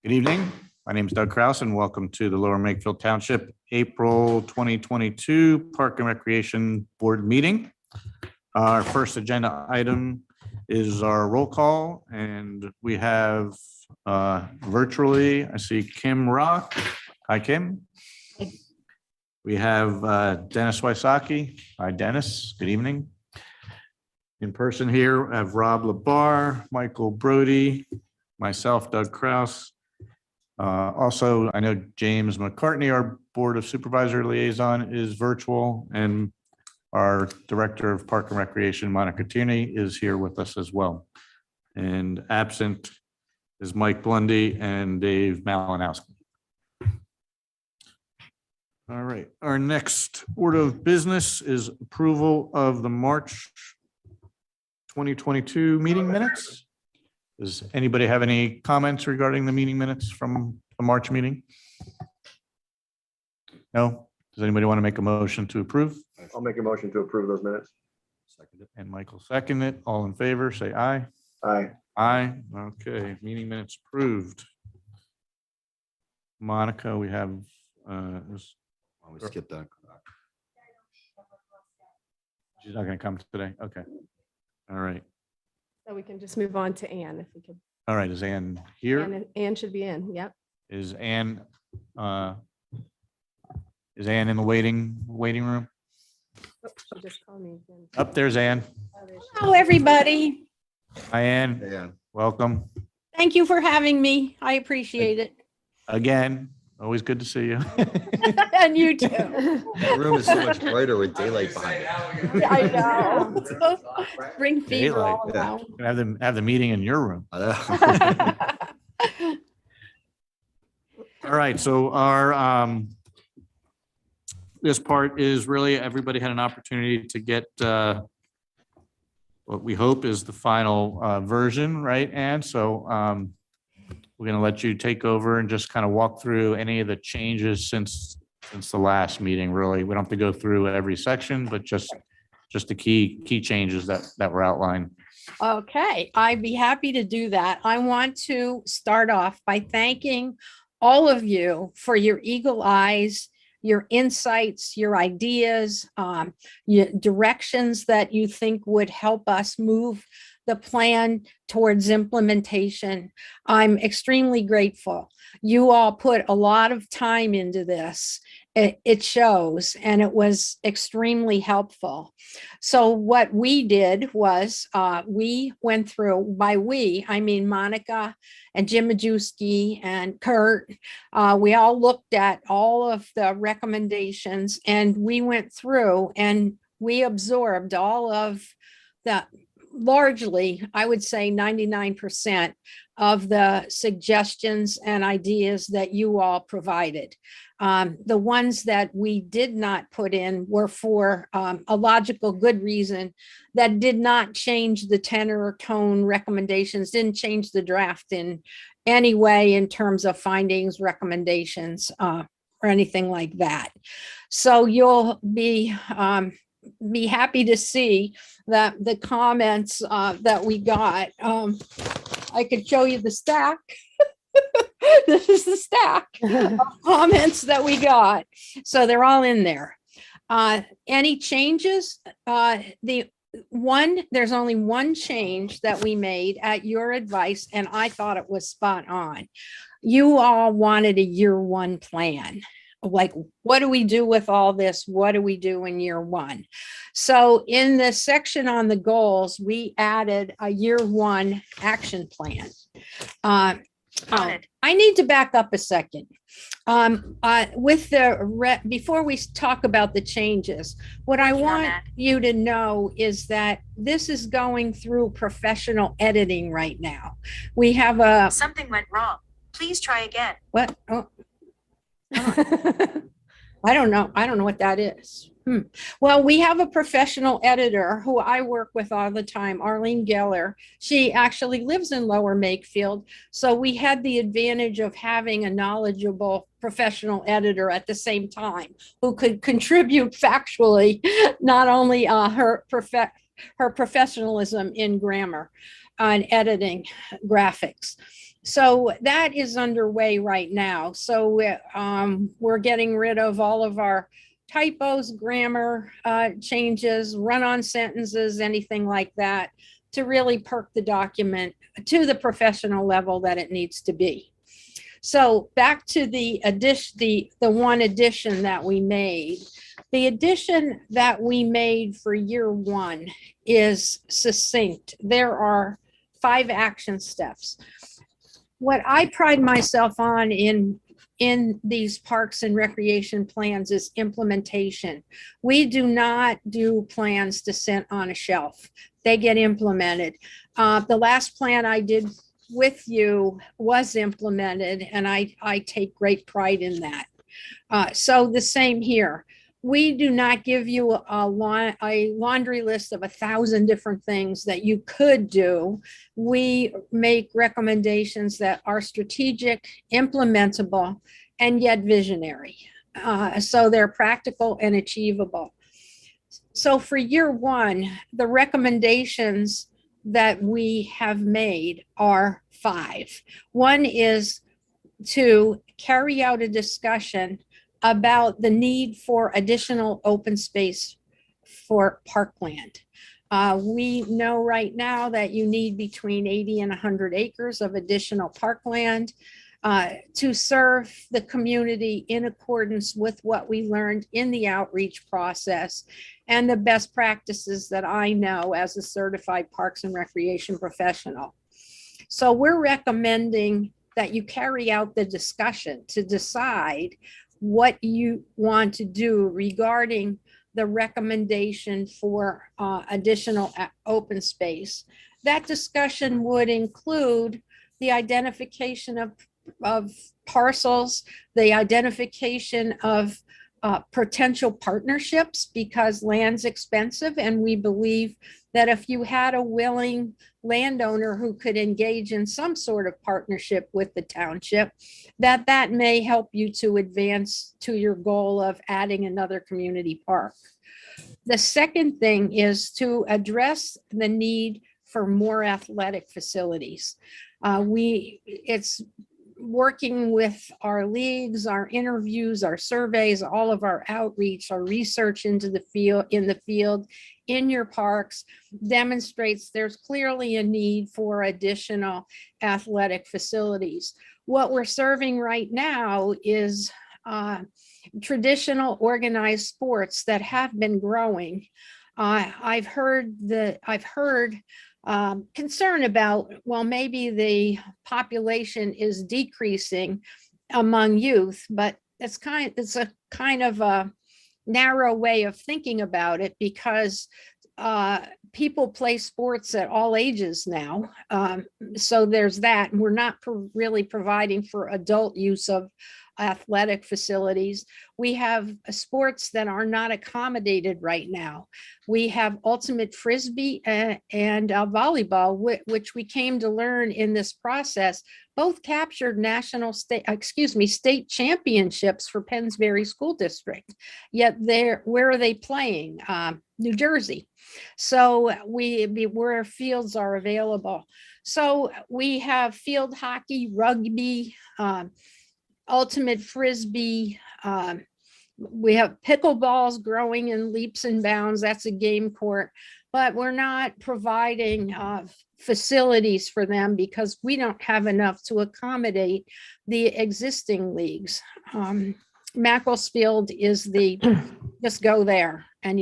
Good evening. My name is Doug Kraus and welcome to the Lower Makefield Township April 2022 Park and Recreation Board meeting. Our first agenda item is our roll call, and we have virtually, I see Kim Rock. Hi, Kim. We have Dennis Wysocki. Hi, Dennis. Good evening. In person here, I have Rob Labar, Michael Brody, myself, Doug Kraus. Also, I know James McCartney, our Board of Supervisor Liaison, is virtual, and our Director of Park and Recreation, Monica Tierney, is here with us as well. And absent is Mike Blundy and Dave Malinowski. All right, our next order of business is approval of the March 2022 meeting minutes. Does anybody have any comments regarding the meeting minutes from the March meeting? No? Does anybody want to make a motion to approve? I'll make a motion to approve those minutes. And Michael second it. All in favor, say aye. Aye. Aye. Okay, meeting minutes approved. Monica, we have, We skip that. she's not going to come today. Okay. All right. So we can just move on to Anne if we could. All right. Is Ann here? Anne should be in. Yep. Is Ann in the waiting room? Oh, she just called me again. Up there's Ann. Oh, there she is. Hello, everybody. Hi, Ann. Yeah. Welcome. Thank you for having me. I appreciate it. Again, always good to see you. And you too. The room is so much brighter with daylight behind it. I know. Bring fever all Daylight, around. Have the meeting in your room. I know. All right, so our this part is really everybody had an opportunity to get what we hope is the final version, right? And so we're going to let you take over and just kind of walk through any of the changes since the last meeting. Really, we don't have to go through every section, but just the key changes that were outlined. Okay, I'd be happy to do that. I want to start off by thanking all of you for your eagle eyes, your insights, your ideas, your directions that you think would help us move the plan towards implementation. I'm extremely grateful. You all put a lot of time into this. It shows, and it was extremely helpful. So what we did was we went through, by we, I mean Monica and Jim Majewski and Kurt. We all looked at all of the recommendations, and we went through and we absorbed all of the, largely, I would say 99% of the suggestions and ideas that you all provided. The ones that we did not put in were for a logical good reason that did not change the tenor or tone recommendations, didn't change the draft in any way in terms of findings, recommendations, or anything like that. So you'll be happy to see that the comments that we got. I could show you the stack. This is the stack of comments that we got. So they're all in there. Any changes? There's only one change that we made at your advice, and I thought it was spot on. You all wanted a year one plan. Like, what do we do with all this? What do we do in year one? So in the section on the goals, we added a year one action plan. I need to back up a second. With the before we talk about the changes, what I want you to know is that this is going through professional editing right now. We have Something went wrong. Please try again. what? Oh. I don't know. I don't know what that is. Well, we have a professional editor who I work with all the time, Arlene Geller. She actually lives in Lower Makefield. So we had the advantage of having a knowledgeable professional editor at the same time who could contribute factually, not only her professionalism in grammar and editing graphics. So that is underway right now. So we're getting rid of all of our typos, grammar changes, run-on sentences, anything like that, to really perk the document to the professional level that it needs to be. So back to the one addition that we made. The addition that we made for year one is succinct. There are 5 action steps. What I pride myself on in these parks and recreation plans is implementation. We do not do plans to sit on a shelf. They get implemented. The last plan I did with you was implemented, and I take great pride in that. So the same here. We do not give you a laundry list of 1,000 different things that you could do. We make recommendations that are strategic, implementable, and yet visionary. So they're practical and achievable. So for year one, the recommendations that we have made are 5. One is to carry out a discussion about the need for additional open space for parkland. We know right now that you need between 80 and 100 acres of additional parkland to serve the community in accordance with what we learned in the outreach process and the best practices that I know as a certified parks and recreation professional. So we're recommending that you carry out the discussion to decide what you want to do regarding the recommendation for additional open space. That discussion would include the identification of parcels, the identification of potential partnerships, because land's expensive, and we believe that if you had a willing landowner who could engage in some sort of partnership with the township, that may help you to advance to your goal of adding another community park. The second thing is to address the need for more athletic facilities. It's working with our leagues, our interviews, our surveys, all of our outreach, our research into the field, in your parks demonstrates there's clearly a need for additional athletic facilities. What we're serving right now is traditional organized sports that have been growing. I've heard concern about, well, maybe the population is decreasing among youth, but it's a kind of a narrow way of thinking about it, because people play sports at all ages now. So there's that. We're not really providing for adult use of athletic facilities. We have sports that are not accommodated right now. We have ultimate frisbee and volleyball, which we came to learn in this process, both captured state championships for Pensbury School District. Yet where are they playing? New Jersey. So where fields are available. So we have field hockey, rugby, ultimate frisbee. We have pickleballs growing in leaps and bounds. That's a game court, but we're not providing facilities for them because we don't have enough to accommodate the existing leagues. Makefield is just go there and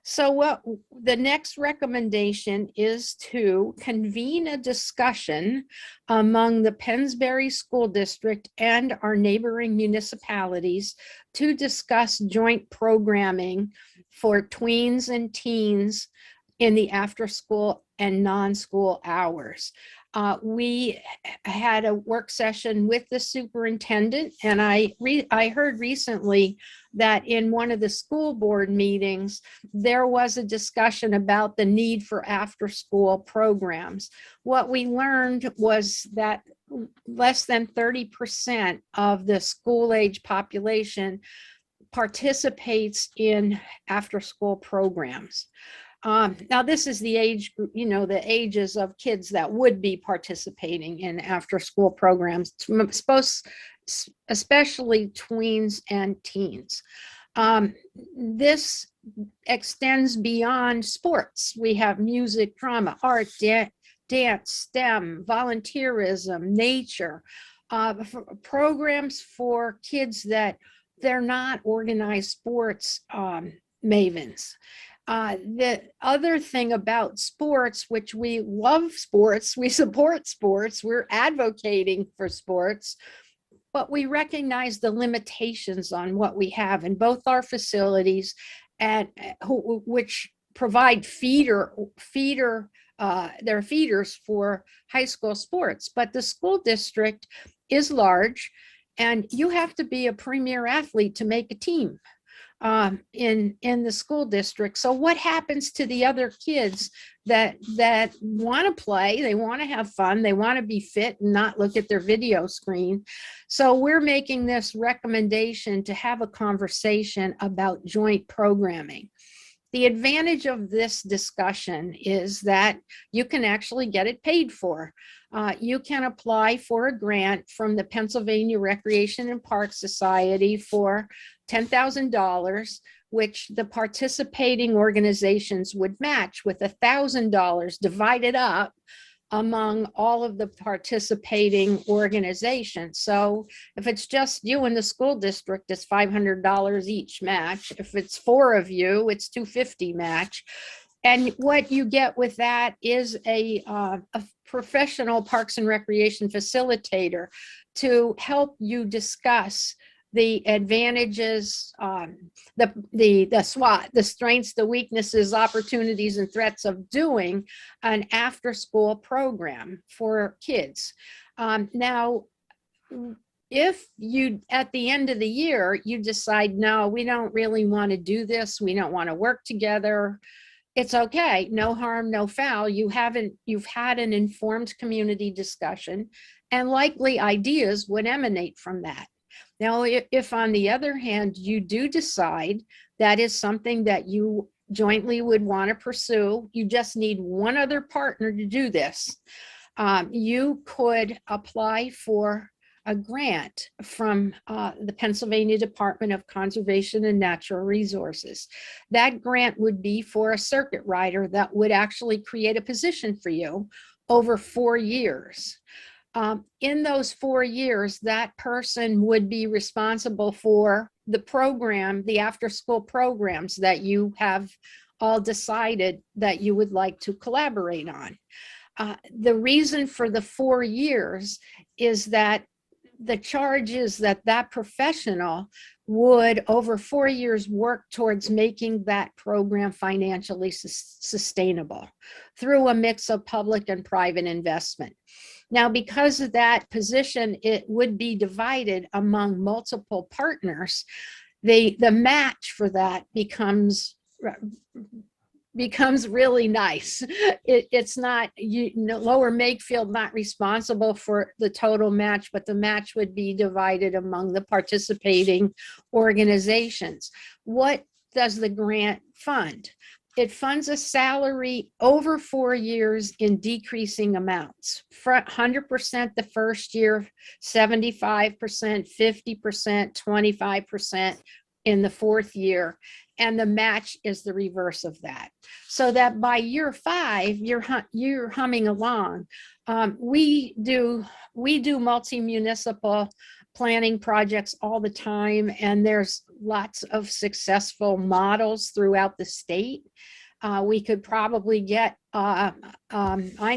So what the next recommendation is to convene a discussion among the Pensbury School District and our neighboring municipalities to discuss joint programming for tweens and teens in the after-school and non-school hours. We had a work session with the superintendent, and I heard recently that in one of the school board meetings, there was a discussion about the need for after-school programs. What we learned was that less than 30% of the school-age population participates in after-school programs. Now this is the age group, the ages of kids that would be participating in after school programs, especially tweens and teens. This extends beyond sports. We have music, drama, art, dance, STEM, volunteerism, nature, programs for kids that they're not organized sports mavens. The other thing about sports, which we love sports, we support sports, we're advocating for sports, but we recognize the limitations on what we have in both our facilities, and which provide they're feeders for high school sports. But the school district is large, and you have to be a premier athlete to make a team in the school district. So what happens to the other kids that want to play, they want to have fun, they want to be fit and not look at their video screen? So we're making this recommendation to have a conversation about joint programming. The advantage of this discussion is that you can actually get it paid for. You can apply for a grant from the Pennsylvania Recreation and Park Society for $10,000, which the participating organizations would match with $1,000 divided up among all of the participating organizations. So if it's just you in the school district, it's $500 each match. If it's 4 of you, it's $250 match. And what you get with that is a professional Parks and Recreation facilitator to help you discuss the advantages, the SWOT, the strengths, the weaknesses, opportunities, and threats of doing an after-school program for kids. Now, if you, at the end of the year, you decide, no, we don't really want to do this, we don't want to work together, it's okay. No harm, no foul. You've had an informed community discussion, and likely ideas would emanate from that. Now, if on the other hand, you do decide that is something that you jointly would want to pursue, you just need one other partner to do this, you could apply for a grant from the Pennsylvania Department of Conservation and Natural Resources. That grant would be for a circuit rider that would actually create a position for you over 4 years. In those 4 years, that person would be responsible for the program, the after-school programs that you have all decided that you would like to collaborate on. The reason for the 4 years is that the charge is that professional would, over 4 years, work towards making that program financially sustainable through a mix of public and private investment. Now, because of that position, it would be divided among multiple partners. The match for that becomes really nice. It's not, Lower Makefield not responsible for the total match, but the match would be divided among the participating organizations. What does the grant fund? It funds a salary over 4 years in decreasing amounts. For 100% the first year, 75%, 50%, 25% in the 4th year. And the match is the reverse of that. So that by year 5, you're humming along. We do multi-municipal planning projects all the time, and there's lots of successful models throughout the state. We could probably get, I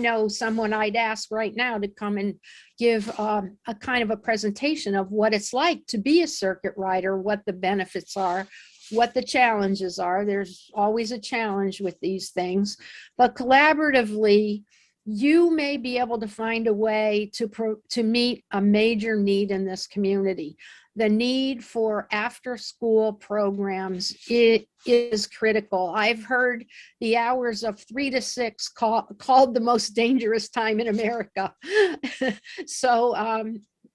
know someone I'd ask right now to come and give a kind of a presentation of what it's like to be a circuit rider, what the benefits are, what the challenges are. There's always a challenge with these things, but collaboratively, you may be able to find a way to meet a major need in this community. The need for after-school programs is critical. I've heard the hours of 3 to 6 called the most dangerous time in America. So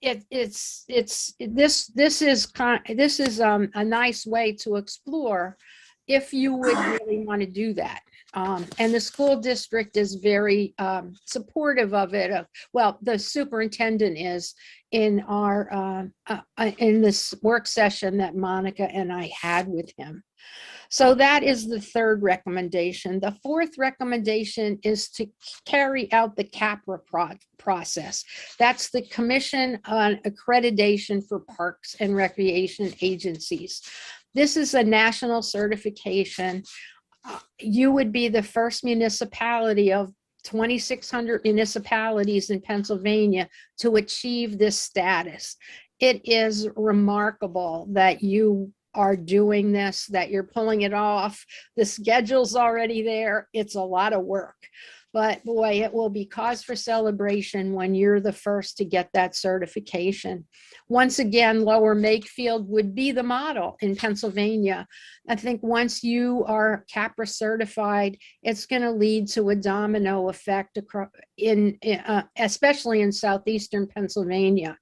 this is a nice way to explore if you would really want to do that. And the school district is very supportive of it. Well, the superintendent is in in this work session that Monica and I had with him. So that is the third recommendation. The fourth recommendation is to carry out the CAPRA process. That's the Commission on Accreditation for Parks and Recreation Agencies. This is a national certification. You would be the first municipality of 2,600 municipalities in Pennsylvania to achieve this status. It is remarkable that you are doing this, that you're pulling it off. The schedule's already there. It's a lot of work, but boy, it will be cause for celebration when you're the first to get that certification. Once again, Lower Makefield would be the model in Pennsylvania. I think once you are CAPRA certified, it's going to lead to a domino effect especially in southeastern Pennsylvania.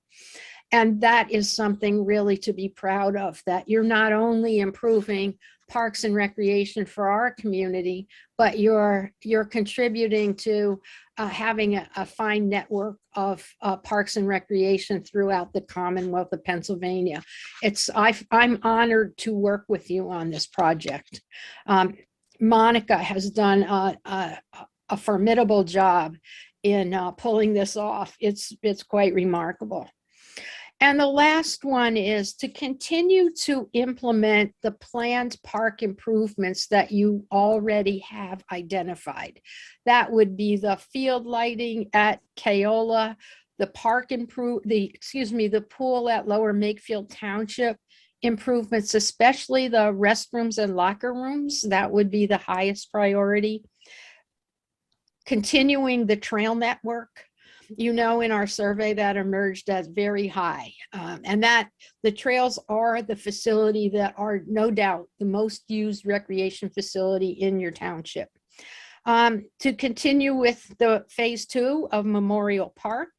And that is something really to be proud of, that you're not only improving parks and recreation for our community, but you're contributing to having a fine network of parks and recreation throughout the Commonwealth of Pennsylvania. I'm honored to work with you on this project. Monica has done a formidable job in pulling this off. It's quite remarkable. And the last one is to continue to implement the planned park improvements that you already have identified. That would be the field lighting at Keola, the pool at Lower Makefield Township, improvements, especially the restrooms and locker rooms. That would be the highest priority. Continuing the trail network. You know, in our survey that emerged as very high, and that the trails are the facility that are no doubt the most used recreation facility in your township. To continue with the phase 2 of Memorial Park,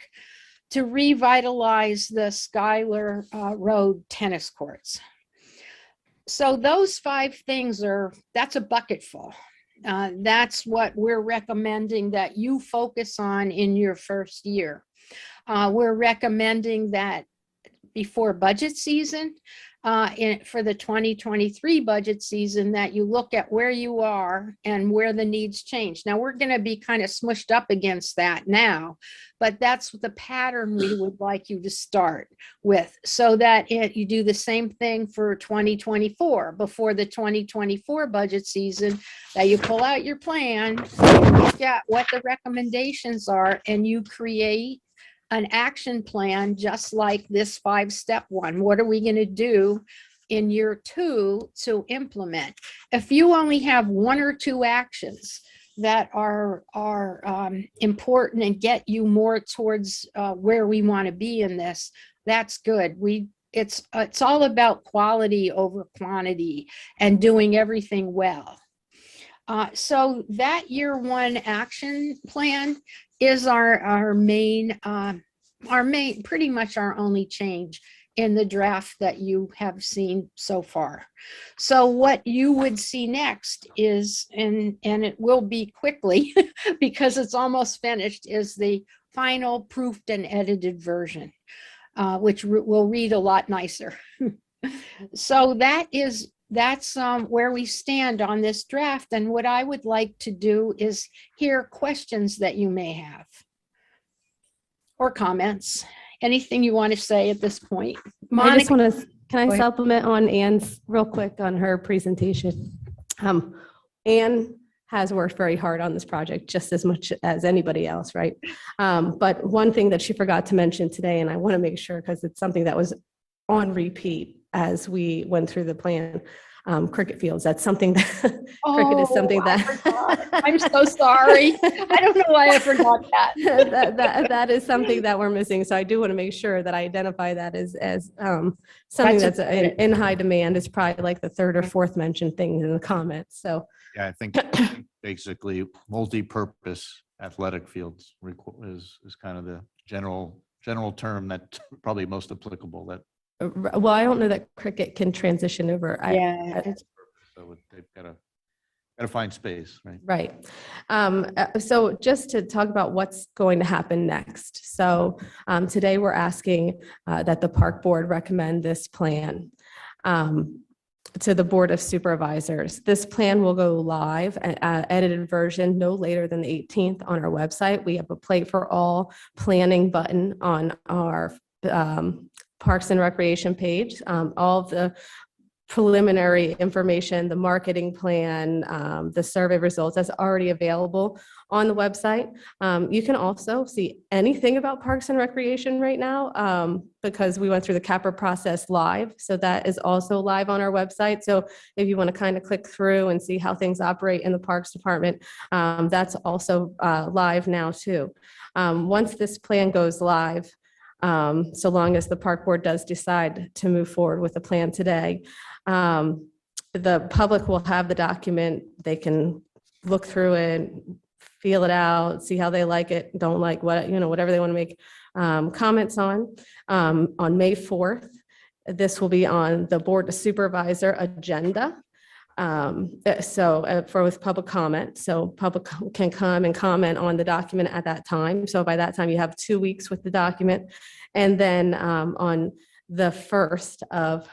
to revitalize the Schuyler Road tennis courts. So those 5 things that's a bucket full. That's what we're recommending that you focus on in your first year. We're recommending that before budget season, for the 2023 budget season, that you look at where you are and where the needs change. Now, we're going to be kind of smushed up against that now, but that's the pattern we would like you to start with, so that you do the same thing for 2024 before the 2024 budget season, that you pull out your plan, look at what the recommendations are, and you create an action plan, just like this 5-step one. What are we going to do in year 2 to implement? If you only have 1 or 2 actions that are important and get you more towards where we want to be in this, that's good. It's all about quality over quantity and doing everything well. So that year 1 action plan is our main, pretty much our only change in the draft that you have seen so far. So what you would see next is, and it will be quickly because it's almost finished, is the final proofed and edited version, which will read a lot nicer. So that's where we stand on this draft. And what I would like to do is hear questions that you may have or comments. Anything you want to say at this point? I just want to, can Go I ahead. supplement on Anne's real quick on her presentation? Anne has worked very hard on this project, just as much as anybody else, right? But one thing that she forgot to mention today, and I want to make sure, because it's something that was on repeat as we went through the plan, cricket fields. That's something that cricket is something I that forgot. I'm so sorry. I don't know why I forgot that. that is something that we're missing. So I do want to make sure that I identify that as something that's in high demand. Is probably like the 3rd or 4th mentioned thing in the comments. So Yeah, I think basically multi-purpose athletic fields is kind of the general term that's probably most applicable. That well, I don't know that cricket can transition over. Yeah. so they've got Gotta find space, right? Right. So just to talk about what's going to happen next. So today we're asking that the park board recommend this plan to the Board of Supervisors. This plan will go live, edited version, no later than the 18th on our website. We have a Play for All planning button on our Parks and Recreation page. All of the preliminary information, the marketing plan, the survey results, that's already available on the website. You can also see anything about Parks and Recreation right now because we went through the CAPRA process live. So that is also live on our website. So if you want to kind of click through and see how things operate in the Parks Department, that's also live now too. Once this plan goes live, so long as the park board does decide to move forward with the plan today, the public will have the document. They can look through it, feel it out, see how they like it, don't like what, whatever they want to make comments on. On May 4th, this will be on the Board of Supervisor agenda. For with public comment, so public can come and comment on the document at that time. So by that time, you have 2 weeks with the document. And then on the 1st of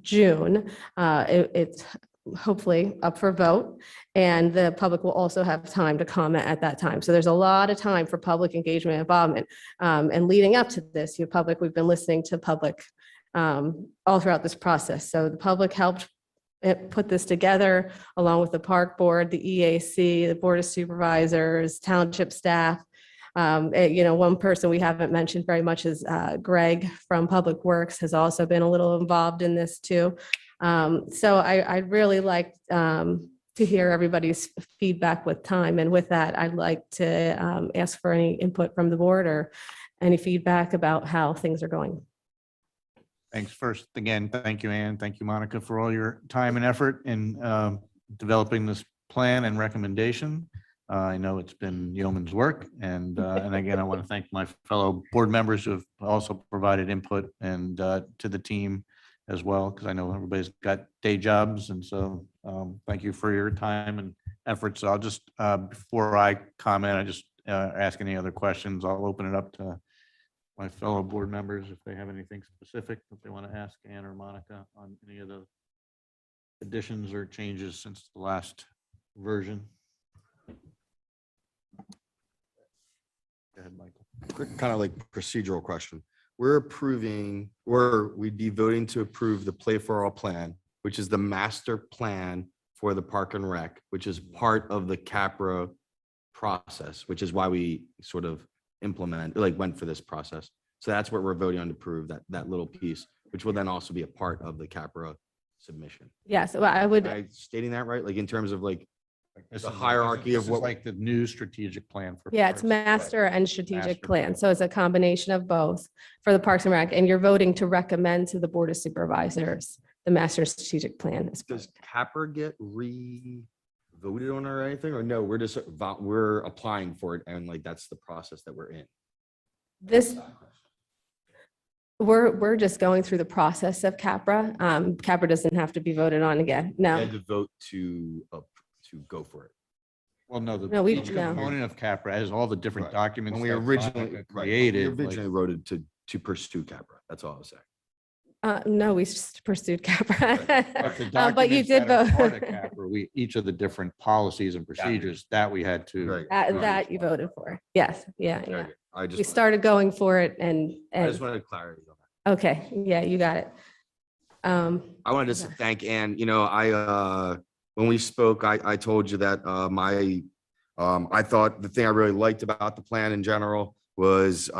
June, it's hopefully up for vote, and the public will also have time to comment at that time. So there's a lot of time for public engagement and involvement. And leading up to this, we've been listening to public all throughout this process. So the public helped put this together along with the park board, the EAC, the Board of Supervisors, township staff. One person we haven't mentioned very much is Greg from Public Works has also been a little involved in this too. So I'd really like to hear everybody's feedback with time. And with that, I'd like to ask for any input from the board or any feedback about how things are going. Thanks. First, again, thank you, Ann. Thank you, Monica, for all your time and effort in developing this plan and recommendation. I know it's been yeoman's work. And again, I want to thank my fellow board members who have also provided input and to the team as well, because I know everybody's got day jobs. And so thank you for your time and effort. So I'll just, before I comment, I just ask any other questions. I'll open it up to my fellow board members if they have anything specific that they want to ask Ann or Monica on any of the additions or changes since the last version. Go ahead, Michael. Quick kind of like procedural question. We'd be voting to approve the Play for All plan, which is the master plan for the Park and Rec, which is part of the CAPRA process, which is why we sort of went for this process. So that's what we're voting on to approve, that little piece, which will then also be a part of the CAPRA submission. Yes, well, I would. Am I stating that right? Like in terms of like This the is- hierarchy this of is what- like the new strategic plan for. Yeah, it's parks. master and strategic Master plan. plan. So it's a combination of both for the Parks and Rec. And you're voting to recommend to the Board of Supervisors the master and strategic plan. Does CAPRA get voted on or anything, or no, we're applying for it and like that's the process that we're in? This, we're just going through the process of CAPRA. CAPRA doesn't have to be voted on again. We No, had to vote to go for it. Well, no, No, we- each no. component of CAPRA has all the different Right. documents. When we that originally Monica right, created. we like- originally voted to pursue CAPRA. That's all I was saying. no, we just pursued CAPRA. But the But you documents did that are part vote. of CAPRA, each of the different policies and procedures that we had to. Right. That you voted for. Yes, yeah. Okay. I We just started going for it and, I just wanted clarity on that. okay, yeah, you got it. I wanted to thank Ann. When we spoke, I told you that I thought the thing I really liked about the plan in general was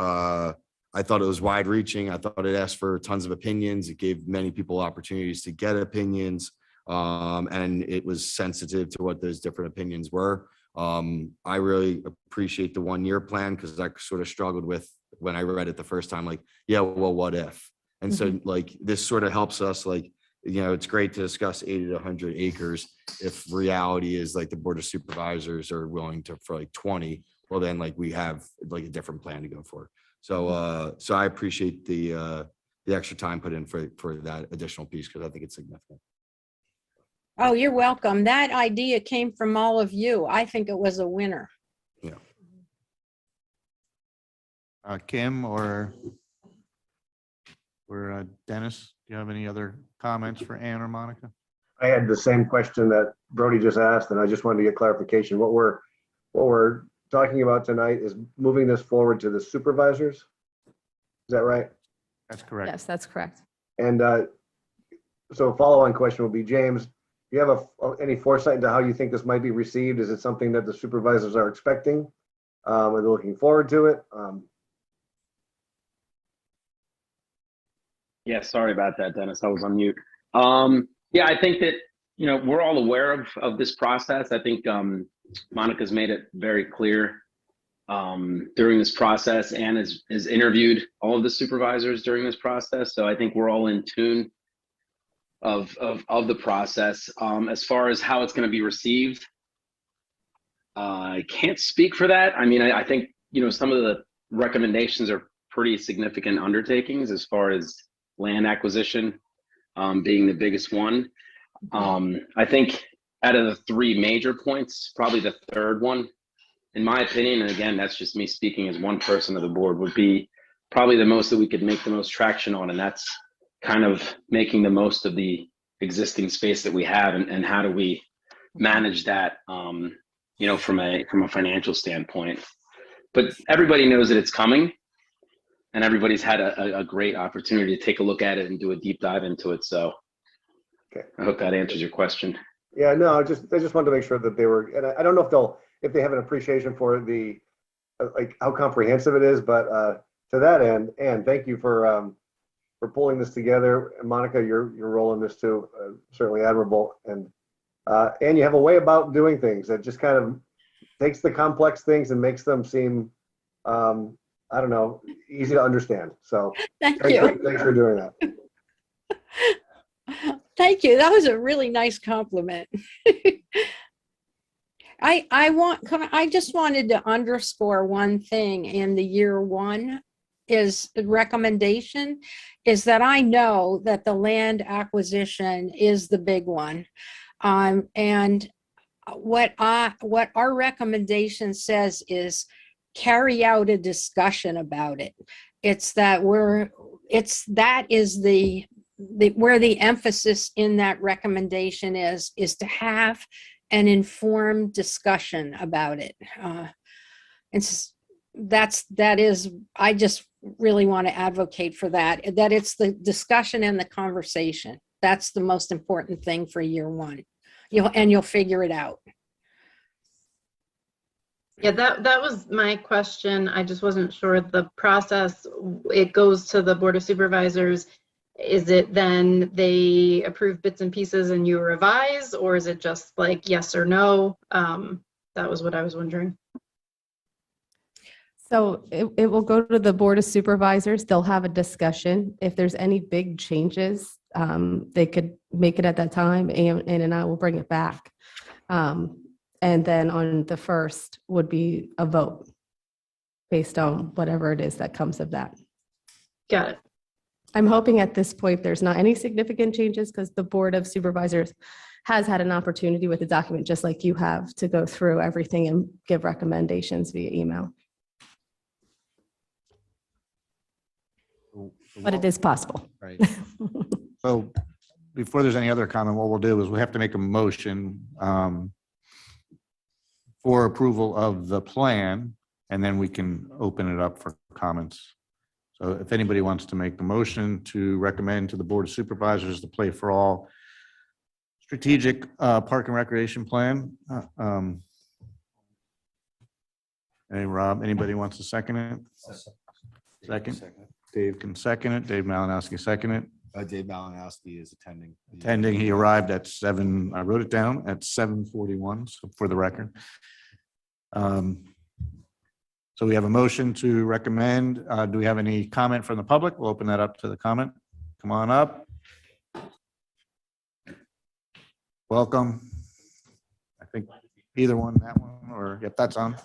I thought it was wide reaching. I thought it asked for tons of opinions. It gave many people opportunities to get opinions. And it was sensitive to what those different opinions were. I really appreciate the 1-year plan because I sort of struggled with when I read it the first time, like, yeah, well, what if? And so like, this sort of helps us, like, it's great to discuss 80 to 100 acres. If reality is like the Board of Supervisors are willing to, for like 20, well, then like we have like a different plan to go for. So, so I appreciate the extra time put in for that additional piece because I think it's significant. Oh, you're welcome. That idea came from all of you. I think it was a winner. Kim or Dennis, do you have any other comments for Ann or Monica? I had the same question that Brody just asked, and I just wanted to get clarification. What we're talking about tonight is moving this forward to the supervisors. Is that right? That's correct. Yes, that's correct. And so a follow-on question will be, James, do you have any foresight into how you think this might be received? Is it something that the supervisors are expecting? Are they looking forward to it? Yeah, sorry about that, Dennis. I was on mute. Yeah, I think that, we're all aware of this process. I think Monica's made it very clear during this process and has interviewed all of the supervisors during this process. So I think we're all in tune of the process. As far as how it's going to be received, I can't speak for that. I mean, I think, some of the recommendations are pretty significant undertakings as far as land acquisition being the biggest one. I think out of the three major points, probably the third one, in my opinion, and again, that's just me speaking as one person of the board, would be probably the most that we could make the most traction on. And that's kind of making the most of the existing space that we have and how do we manage that, from a financial standpoint. But everybody knows that it's coming. And everybody's had a great opportunity to take a look at it and do a deep dive into it. So Okay. I hope that answers your question. Yeah, no, I just wanted to make sure that they were, and I don't know if they have an appreciation for the, like how comprehensive it is, but to that end, Ann, thank you for pulling this together. And Monica, your role in this too, certainly admirable. And Ann, you have a way about doing things that just kind of takes the complex things and makes them seem, I don't know, easy to understand. So Thank you. thanks for doing that. Thank you. That was a really nice compliment. I just wanted to underscore one thing in the year one is the recommendation is that I know that the land acquisition is the big one. And what our recommendation says is carry out a discussion about it. That is where the emphasis in that recommendation is to have an informed discussion about it. I just really want to advocate for that it's the discussion and the conversation. That's the most important thing for year one. You'll figure it out. Yeah, that was my question. I just wasn't sure the process. It goes to the Board of Supervisors. Is it then they approve bits and pieces and you revise, or is it just like yes or no? That was what I was wondering. So it will go to the Board of Supervisors. They'll have a discussion. If there's any big changes, they could make it at that time, and I will bring it back. And then on the first would be a vote based on whatever it is that comes of that. Got it. I'm hoping at this point there's not any significant changes because the Board of Supervisors has had an opportunity with the document, just like you have, to go through everything and give recommendations via email. But it is possible. Right. So before there's any other comment, what we'll do is we have to make a motion for approval of the plan, and then we can open it up for comments. So if anybody wants to make the motion to recommend to the Board of Supervisors the Play for All strategic park and recreation plan. Hey, Rob, anybody wants to second it? Second. Dave can second it. Dave Malinowski second it. Dave Malinowski is attending. Attending, he arrived at 7, I wrote it down, at 7:41, so for the record. So we have a motion to recommend. Do we have any comment from the public? We'll open that up to the comment. Come on up. Welcome. I think either one, that one, or yep, that's on.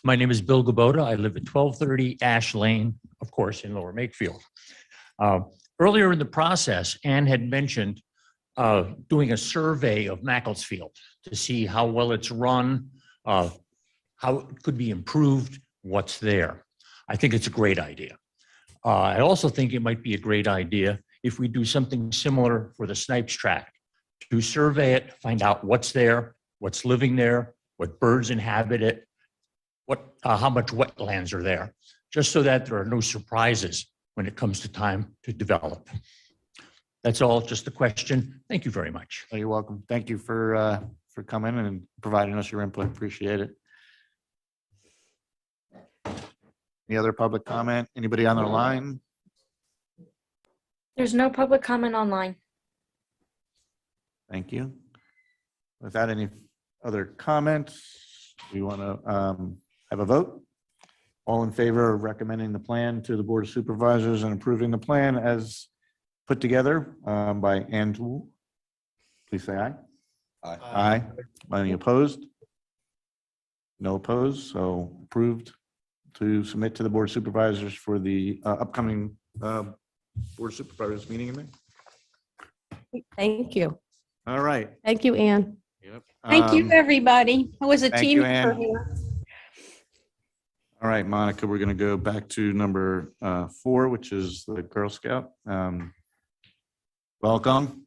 My name is Bill Gabota. I live at 1230 Ash Lane, of course, in Lower Makefield. Earlier in the process, Ann had mentioned doing a survey of Macclesfield to see how well it's run, how it could be improved, what's there. I think it's a great idea. I also think it might be a great idea if we do something similar for the Snipes tract, to survey it, find out what's there, what's living there, what birds inhabit it, how much wetlands are there, just so that there are no surprises when it comes to time to develop. That's all, just a question. Thank you very much. Oh, you're welcome. Thank you for coming and providing us your input. Appreciate it. Any other public comment? Anybody on the line? There's no public comment online. Thank you. Without any other comments, we want to have a vote. All in favor of recommending the plan to the Board of Supervisors and approving the plan as put together by Andrew, please say aye. Aye. Aye. Any opposed? No opposed, so approved to submit to the Board of Supervisors for the upcoming Board of Supervisors meeting in May. Thank you. All right. Thank you, Anne. Yep. Thank you, everybody. It was a thank team you, effort Ann. here. All right, Monica, we're going to go back to number 4, which is the Girl Scout. Welcome.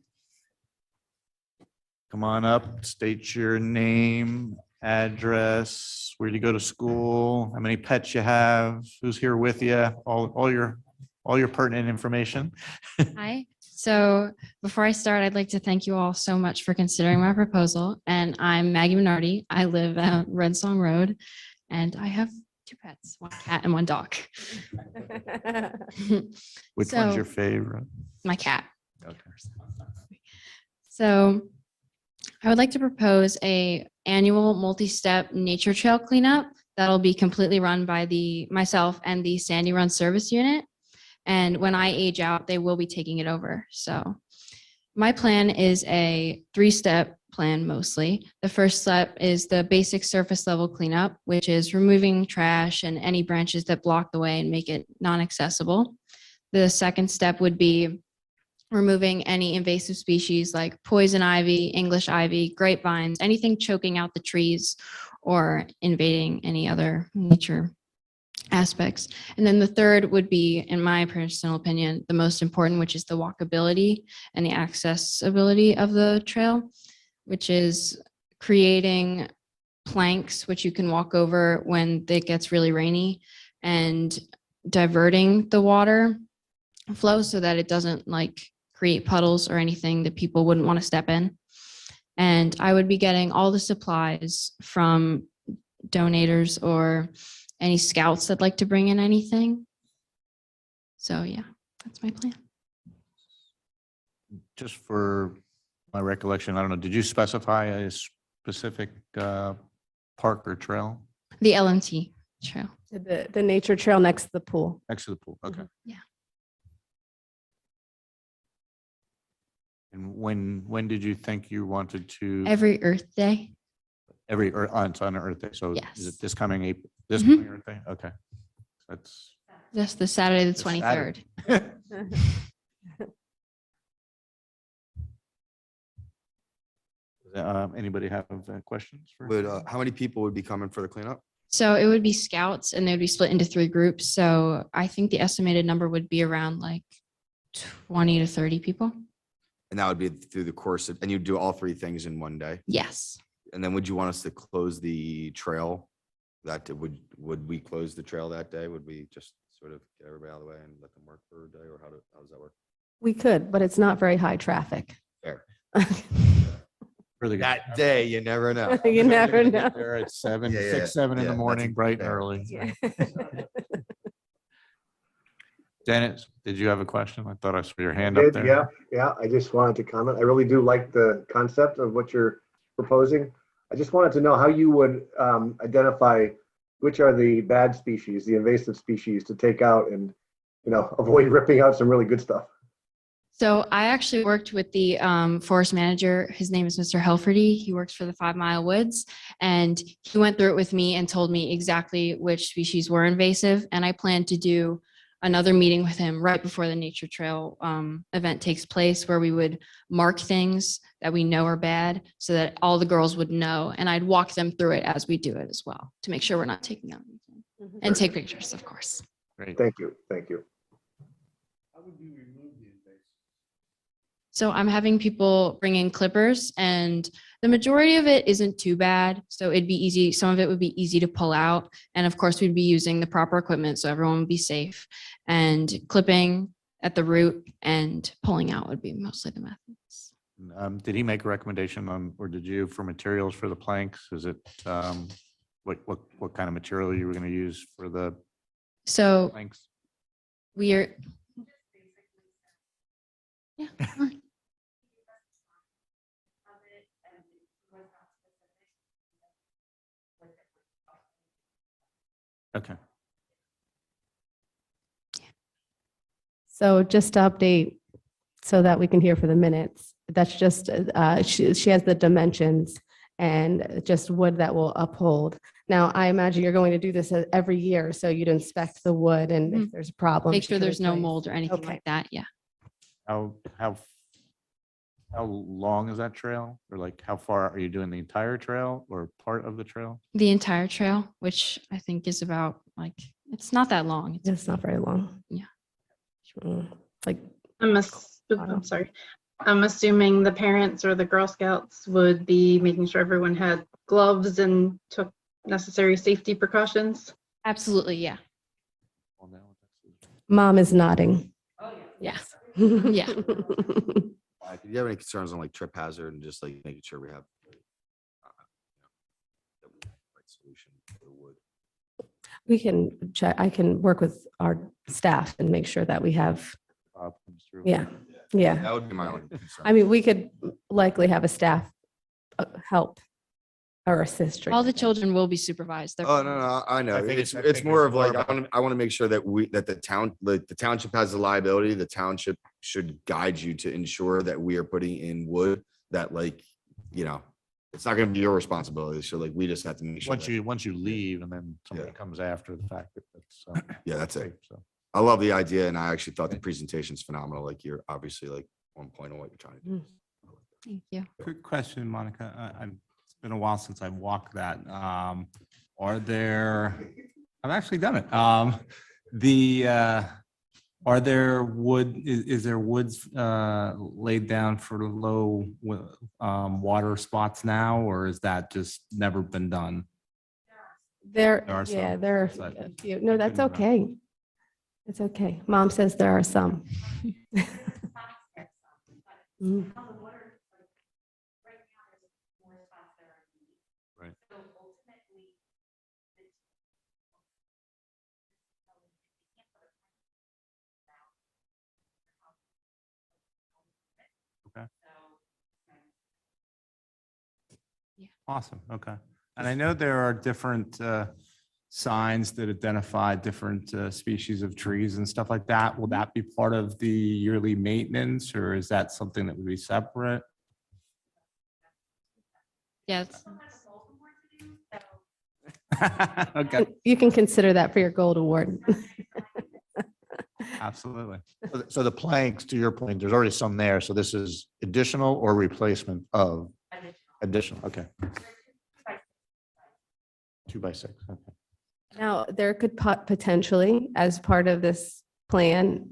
Come on up, state your name, address, where you go to school, how many pets you have, who's here with you, all your pertinent information. Hi. So before I start, I'd like to thank you all so much for considering my proposal. And I'm Maggie Minardi. I live at Red Song Road, and I have 2 pets, 1 cat and 1 dog. Which So- one's your favorite? My cat. Okay. So I would like to propose a annual multi-step nature trail cleanup that'll be completely run by myself and the Sandy Run Service Unit. And when I age out, they will be taking it over. So my plan is a 3-step plan mostly. The first step is the basic surface level cleanup, which is removing trash and any branches that block the way and make it non-accessible. The second step would be removing any invasive species like poison ivy, English ivy, grapevines, anything choking out the trees or invading any other nature aspects. And then the third would be, in my personal opinion, the most important, which is the walkability and the accessibility of the trail, which is creating planks which you can walk over when it gets really rainy and diverting the water flow so that it doesn't create puddles or anything that people wouldn't want to step in. And I would be getting all the supplies from donators or any scouts that like to bring in anything. So yeah, that's my plan. Just for my recollection, I don't know, did you specify a specific park or trail? The LMT trail. The nature trail next to the pool. Next to the pool, okay. Yeah. And when did you think you wanted to? Every Earth Day. It's on Earth Day, so is Yes. it this coming April, this Mhm. coming Earth Day? Okay. That's. Just the Saturday, the It's 23rd. Anybody have questions? Would, how many people would be coming for the cleanup? So it would be scouts and they would be split into 3 groups. So I think the estimated number would be around 20 to 30 people. And that would be through the course of, and you'd do all 3 things in one day? Yes. And then would you want us to close the trail? Would we close the trail that day? Would we just sort of get everybody out of the way and let them work for a day, or how does that work? We could, but it's not very high traffic. Fair. Really good. That day, you never know. You never know. Get there at 7, Yeah, 6, 7 in yeah, the that's morning, bright and fair. early. Yeah. Dennis, did you have a question? I thought I saw your hand up there. Yeah. I just wanted to comment. I really do like the concept of what you're proposing. I just wanted to know how you would identify which are the bad species, the invasive species to take out and, avoid ripping out some really good stuff. So I actually worked with the forest manager. His name is Mr. Helferty. He works for the 5 Mile Woods, and he went through it with me and told me exactly which species were invasive. And I plan to do another meeting with him right before the nature trail event takes place, where we would mark things that we know are bad so that all the girls would know. And I'd walk them through it as we do it as well to make sure we're not taking out anything, and take pictures, of course. Great. Thank you. Thank you. So I'm having people bring in clippers, and the majority of it isn't too bad. So it'd be easy. Some of it would be easy to pull out. And of course, we'd be using the proper equipment so everyone would be safe. And clipping at the root and pulling out would be mostly the methods. Did he make a recommendation on, or did you, for materials for the planks? Is it, what kind of material you were going to use for the So planks? we are. Yeah. fine. Okay. So just to update so that we can hear for the minutes, that's just, she has the dimensions and just wood that will uphold. Now, I imagine you're going to do this every year, so you'd inspect the wood and if there's a problem. Make sure you can there's no replace. mold or anything Okay. like that. Yeah. How long is that trail? Or like, how far are you doing the entire trail or part of the trail? The entire trail, which I think is about it's not that long. It's not very long. Yeah. Like, I'm sorry. I'm assuming the parents or the Girl Scouts would be making sure everyone had gloves and took necessary safety precautions. Absolutely. Yeah. Mom is nodding. Yes. Yeah. Do you have any concerns on like trip hazard and just like making sure we have the right solution for the wood? We can check, I can work with our staff and make sure that we have, yeah. That would be my only concern. I mean, we could likely have a staff help or assist. All the children will be supervised. Oh, no, I know. I think It's it's more of more like, about- I want to make sure that the township has the liability. The township should guide you to ensure that we are putting in wood that it's not going to be your responsibility. So like, we just have to make sure. Once you leave and then somebody comes after the fact that that's. Yeah, that's it. So. I love the idea, and I actually thought the presentation's phenomenal. Like, you're obviously like on point on what you're trying to do. Thank you. Quick question, Monica. It's been a while since I've walked that. Are there, I've actually done it. Are there is there woods laid down for low water spots now, or is that just never been done? There are some. there are a few. No, that's okay. It's okay. Mom says there are some. Mm. Right. Okay. Yeah. Awesome. Okay. And I know there are different signs that identify different species of trees and stuff like that. Will that be part of the yearly maintenance, or is that something that would be separate? Yes. Okay, You can consider that for your gold award. absolutely. So the planks, to your point, there's already some there. So this is additional or replacement of additional. Okay. 2x6. Okay. Now, there could potentially, as part of this plan,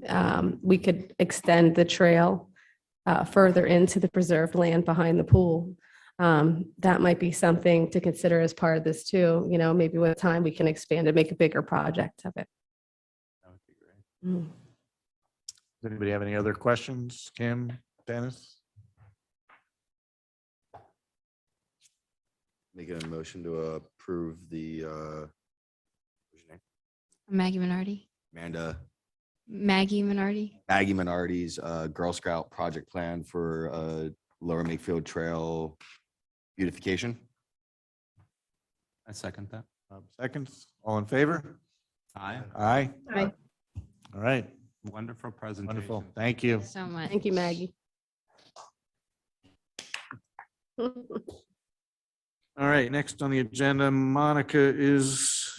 we could extend the trail further into the preserved land behind the pool. That might be something to consider as part of this too. You know, maybe with time we can expand and make a bigger project of it. That would be great. Mm. Does anybody have any other questions? Kim, Dennis? Making a motion to approve the, what's your name? Maggie Minardi. Maggie Minardi's Girl Scout project plan for Lower Makefield Trail beautification. I second that. Seconds. All in favor? Aye. Aye. Aye. All right. Wonderful presentation. Wonderful. Thank you. So much. Thank you, Maggie. All right, next on the agenda, Monica, is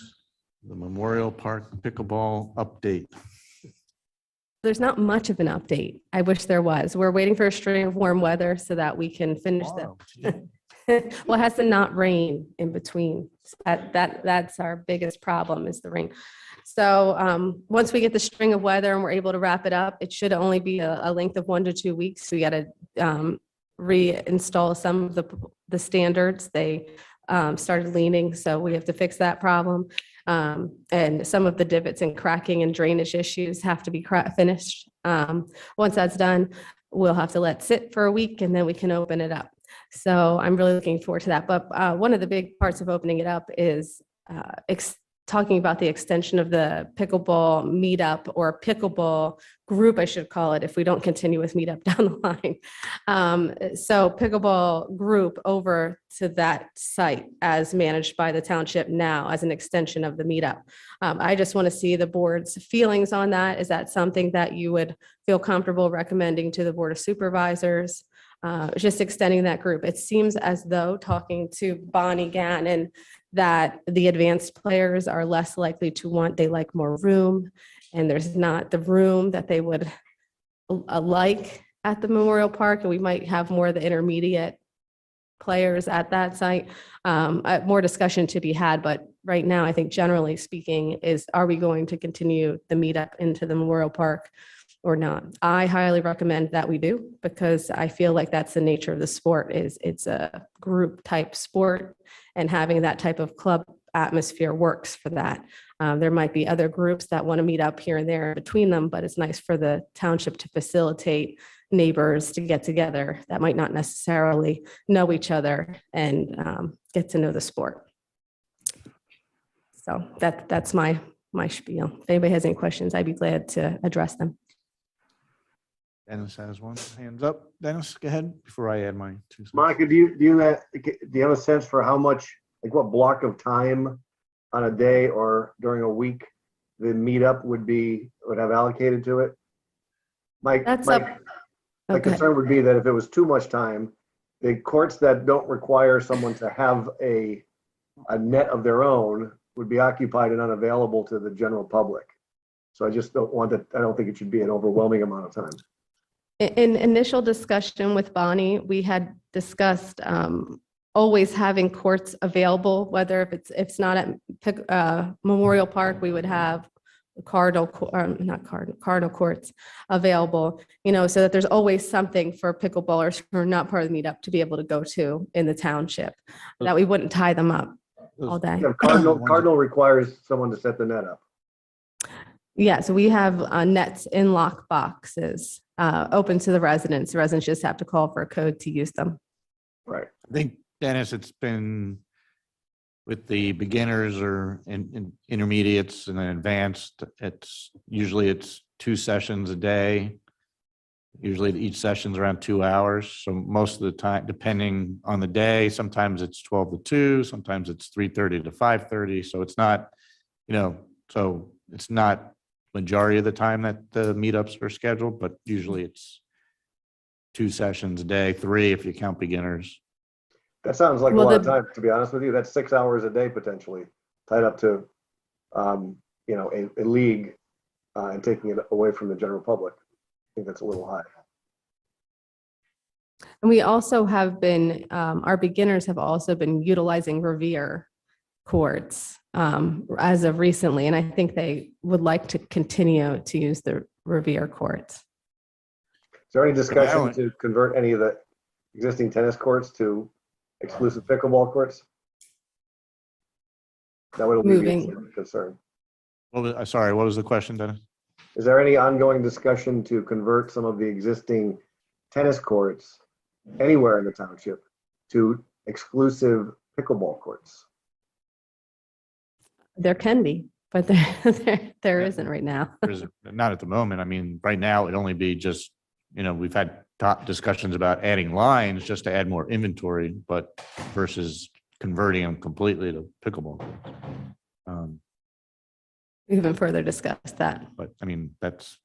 the Memorial Park pickleball update. there's not much of an update. I wish there was. We're waiting for a string of warm weather so that we can finish Tomorrow. the. Well, it has to not rain in between. That's our biggest problem is the rain. So once we get the string of weather and we're able to wrap it up, it should only be a length of 1 to 2 weeks. We got to reinstall some of the standards. They started leaning, so we have to fix that problem. And some of the divots and cracking and drainage issues have to be finished. Once that's done, we'll have to let sit for a week and then we can open it up. So I'm really looking forward to that. But one of the big parts of opening it up is talking about the extension of the pickleball meetup or pickleball group, I should call it, if we don't continue with meetup down the line. So pickleball group over to that site as managed by the township now as an extension of the meetup. I just want to see the board's feelings on that. Is that something that you would feel comfortable recommending to the Board of Supervisors? Just extending that group. It seems as though talking to Bonnie Gannon that the advanced players are less likely to want, they like more room, and there's not the room that they would like at the Memorial Park, and we might have more of the intermediate players at that site. More discussion to be had, but right now, I think generally speaking is, are we going to continue the meetup into the Memorial Park or not? I highly recommend that we do, because I feel like that's the nature of the sport. Is it's a group type sport, and having that type of club atmosphere works for that. There might be other groups that want to meet up here and there between them, but it's nice for the township to facilitate neighbors to get together that might not necessarily know each other and get to know the sport. So that's my spiel. If anybody has any questions, I'd be glad to address them. Dennis has one. Hands up. Dennis, go ahead before I add my 2 cents. Monica, do you have a sense for how much, like what block of time on a day or during a week the meetup would have allocated to it? My concern would be that if it was too much time, the courts that don't require someone to have a net of their own would be occupied and unavailable to the general public. So I just don't want that. I don't think it should be an overwhelming amount of time. In initial discussion with Bonnie, we had discussed always having courts available, whether if it's not at Memorial Park, we would have Cardinal courts available, so that there's always something for pickleballers who are not part of the meetup to be able to go to in the township, that we wouldn't tie them up all day. Yeah, Cardinal requires someone to set the net up. Yeah, so we have nets in lock boxes open to the residents. The residents just have to call for a code to use them. Right. I think, Dennis, it's been with the beginners or intermediates and then advanced, it's usually 2 sessions a day. Usually each session's around 2 hours. So most of the time, depending on the day, sometimes it's 12 to 2, sometimes it's 3:30 to 5:30. So it's not, so it's not majority of the time that the meetups are scheduled, but usually it's 2 sessions a day, 3 if you count beginners. That sounds like a lot of time, to be honest with you. That's 6 hours a day potentially tied up to, a league and taking it away from the general public. I think that's a little high. And we also have been, our beginners have also been utilizing Revere courts as of recently, and I think they would like to continue to use the Revere courts. Is there any discussion to convert any of the existing tennis courts to exclusive pickleball courts? That would be a concern. Sorry, what was the question, Dennis? Is there any ongoing discussion to convert some of the existing tennis courts anywhere in the township to exclusive pickleball courts? There can be, but there isn't right now. Not at the moment. I mean, right now it'd only be just, we've had top discussions about adding lines just to add more inventory, but versus converting them completely to pickleball. We haven't further discussed that. But I mean, that's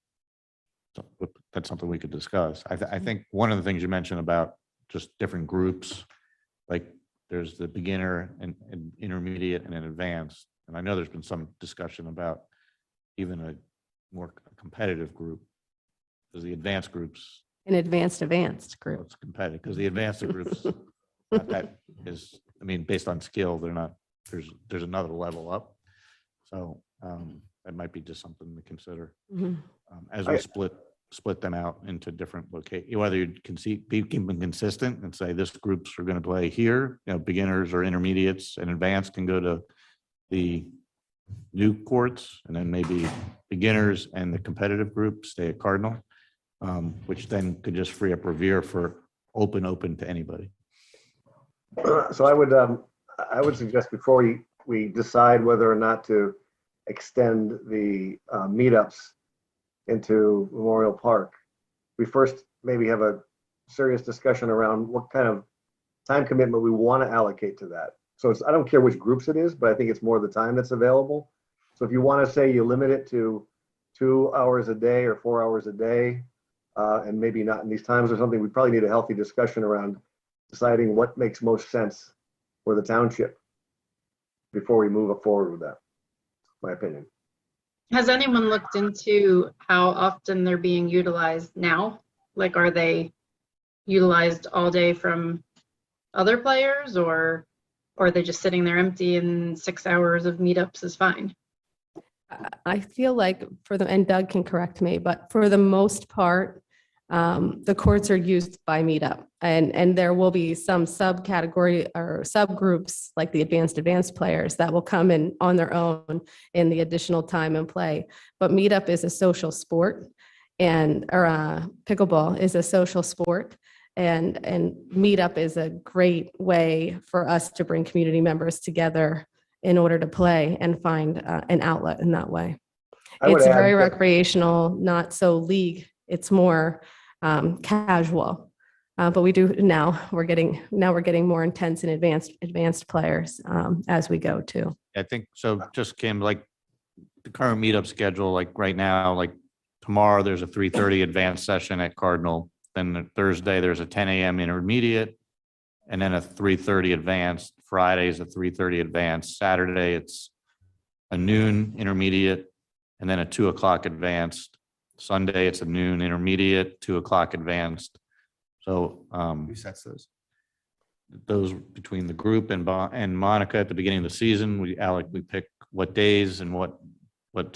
something we could discuss. I think one of the things you mentioned about just different groups, like there's the beginner and intermediate and an advanced. And I know there's been some discussion about even a more competitive group. Because the advanced groups, An advanced group. it's competitive, because the advanced groups, not that is, I mean, based on skill, they're not, there's another level up. So that might be just something to consider Mhm. as we split them out into different locations, whether you can keep them consistent and say this groups are going to play here, beginners or intermediates and advanced can go to the new courts, and then maybe beginners and the competitive group stay at Cardinal, which then could just free up Revere for open to anybody. So I would suggest before we decide whether or not to extend the meetups into Memorial Park, we first maybe have a serious discussion around what kind of time commitment we want to allocate to that. So I don't care which groups it is, but I think it's more the time that's available. So if you want to say you limit it to 2 hours a day or 4 hours a day, and maybe not in these times or something, we probably need a healthy discussion around deciding what makes most sense for the township before we move forward with that, my opinion. Has anyone looked into how often they're being utilized now? Like, are they utilized all day from other players, or are they just sitting there empty and 6 hours of meetups is fine? I feel like and Doug can correct me, but for the most part, the courts are used by Meetup, and there will be some subcategory or subgroups like the advanced players that will come in on their own in the additional time and play. But Meetup is a social sport, and pickleball is a social sport, and Meetup is a great way for us to bring community members together in order to play and find an outlet in that way. It's very recreational, not so league. It's more casual, but we do now. We're getting more intense and advanced players as we go too. I think so. Just Kim, like the current meetup schedule, like right now, like tomorrow there's a 3:30 advanced session at Cardinal. Then Thursday there's a 10 a.m. intermediate, and then a 3:30 advanced. Friday's a 3:30 advanced. Saturday it's a noon intermediate, and then a 2 o'clock advanced. Sunday it's a noon intermediate, 2 o'clock advanced. So Who sets those? those between the group and Monica at the beginning of the season, we pick what days and what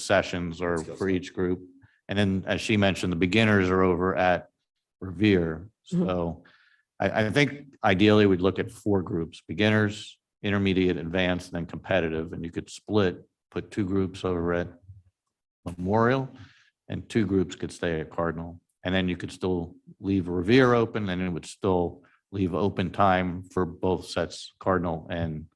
sessions are for each group. And then, as she mentioned, the beginners are over at Revere. So I think ideally we'd look at 4 groups: beginners, intermediate, advanced, and then competitive. And you could put 2 groups over at Memorial, and 2 groups could stay at Cardinal. And then you could still leave Revere open, and it would still leave open time for both sets, Cardinal and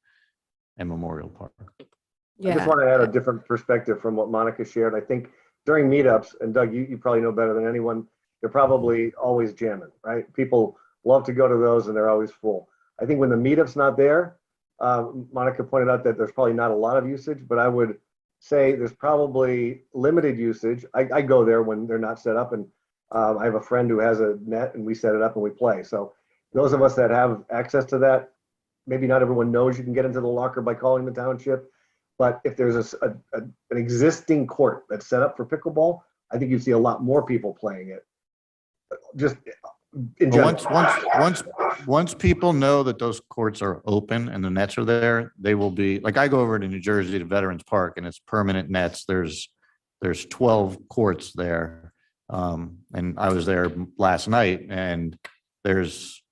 Memorial Park. I just want to add a different perspective from what Monica shared. I think during meetups, and Doug, you probably know better than anyone, they're probably always jamming, right? People love to go to those and they're always full. I think when the meetup's not there, Monica pointed out that there's probably not a lot of usage, but I would say there's probably limited usage. I go there when they're not set up, and I have a friend who has a net and we set it up and we play. So those of us that have access to that, maybe not everyone knows you can get into the locker by calling the township, but if there's an existing court that's set up for pickleball, I think you'd see a lot more people playing it. Just in general. Once people know that those courts are open and the nets are there, they will be, like, I go over to New Jersey to Veterans Park and it's permanent nets. There's 12 courts there. And I was there last night, and there's,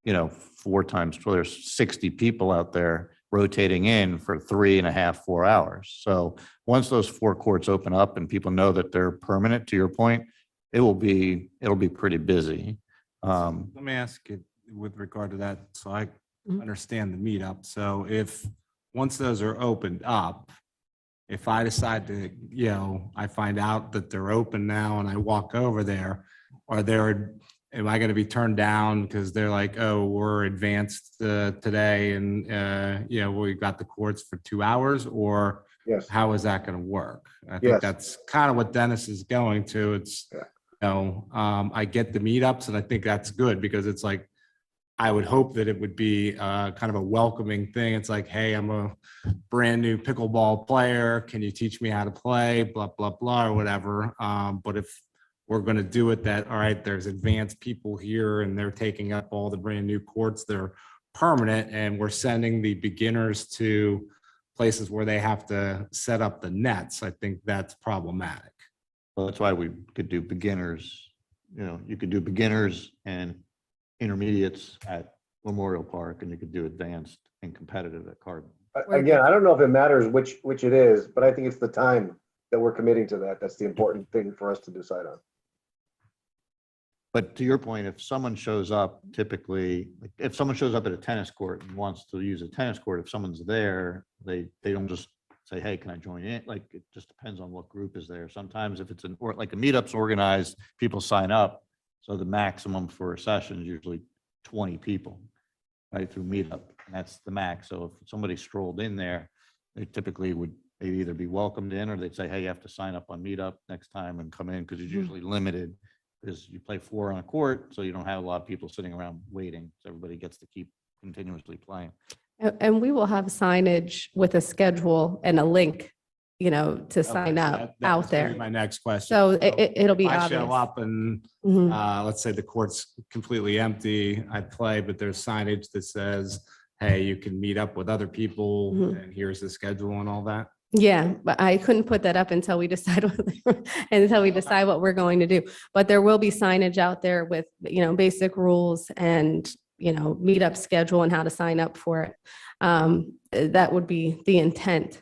4 times 12, there's 60 people out there rotating in for 3.5, 4 hours. So once those 4 courts open up and people know that they're permanent, to your point, it'll be pretty busy. Let me ask you with regard to that, so I understand the meetup. So if once those are opened up, if I decide to, I find out that they're open now and I walk over there, am I going to be turned down because they're like, oh, we're advanced today and, we got the courts for 2 hours? Or yes, how is that going to work? I think that's kind of what Dennis is going to. It's, I get the meetups, and I think that's good because it's like, I would hope that it would be kind of a welcoming thing. It's like, hey, I'm a brand new pickleball player. Can you teach me how to play? Blah, blah, blah, or whatever. But if we're going to do it that, all right, there's advanced people here and they're taking up all the brand new courts. They're permanent and we're sending the beginners to places where they have to set up the nets. I think that's problematic. Well, that's why we could do beginners, you could do beginners and intermediates at Memorial Park, and you could do advanced and competitive at Carbon. Again, I don't know if it matters which it is, but I think it's the time that we're committing to that. That's the important thing for us to decide on. But to your point, if someone shows up, typically, like if someone shows up at a tennis court and wants to use a tennis court, if someone's there, they don't just say, hey, can I join in? Like, it just depends on what group is there. Sometimes if it's like a meetup's organized, people sign up. So the maximum for a session is usually 20 people, right, through Meetup, and that's the max. So if somebody strolled in there, they typically would they'd either be welcomed in or they'd say, hey, you have to sign up on Meetup next time and come in, because it's usually limited, because you play 4 on a court, so you don't have a lot of people sitting around waiting. So everybody gets to keep continuously playing. And we will have signage with a schedule and a link, to sign up That out was gonna be there. My next question. So it'll be If I obvious. show up and Mhm. let's say the court's completely empty, I play, but there's signage that says, hey, you can meet up with other people Mhm. and here's the schedule and all that. Yeah, but I couldn't put that up until we decide what we're going to do. But there will be signage out there with, basic rules and, meetup schedule and how to sign up for it. That would be the intent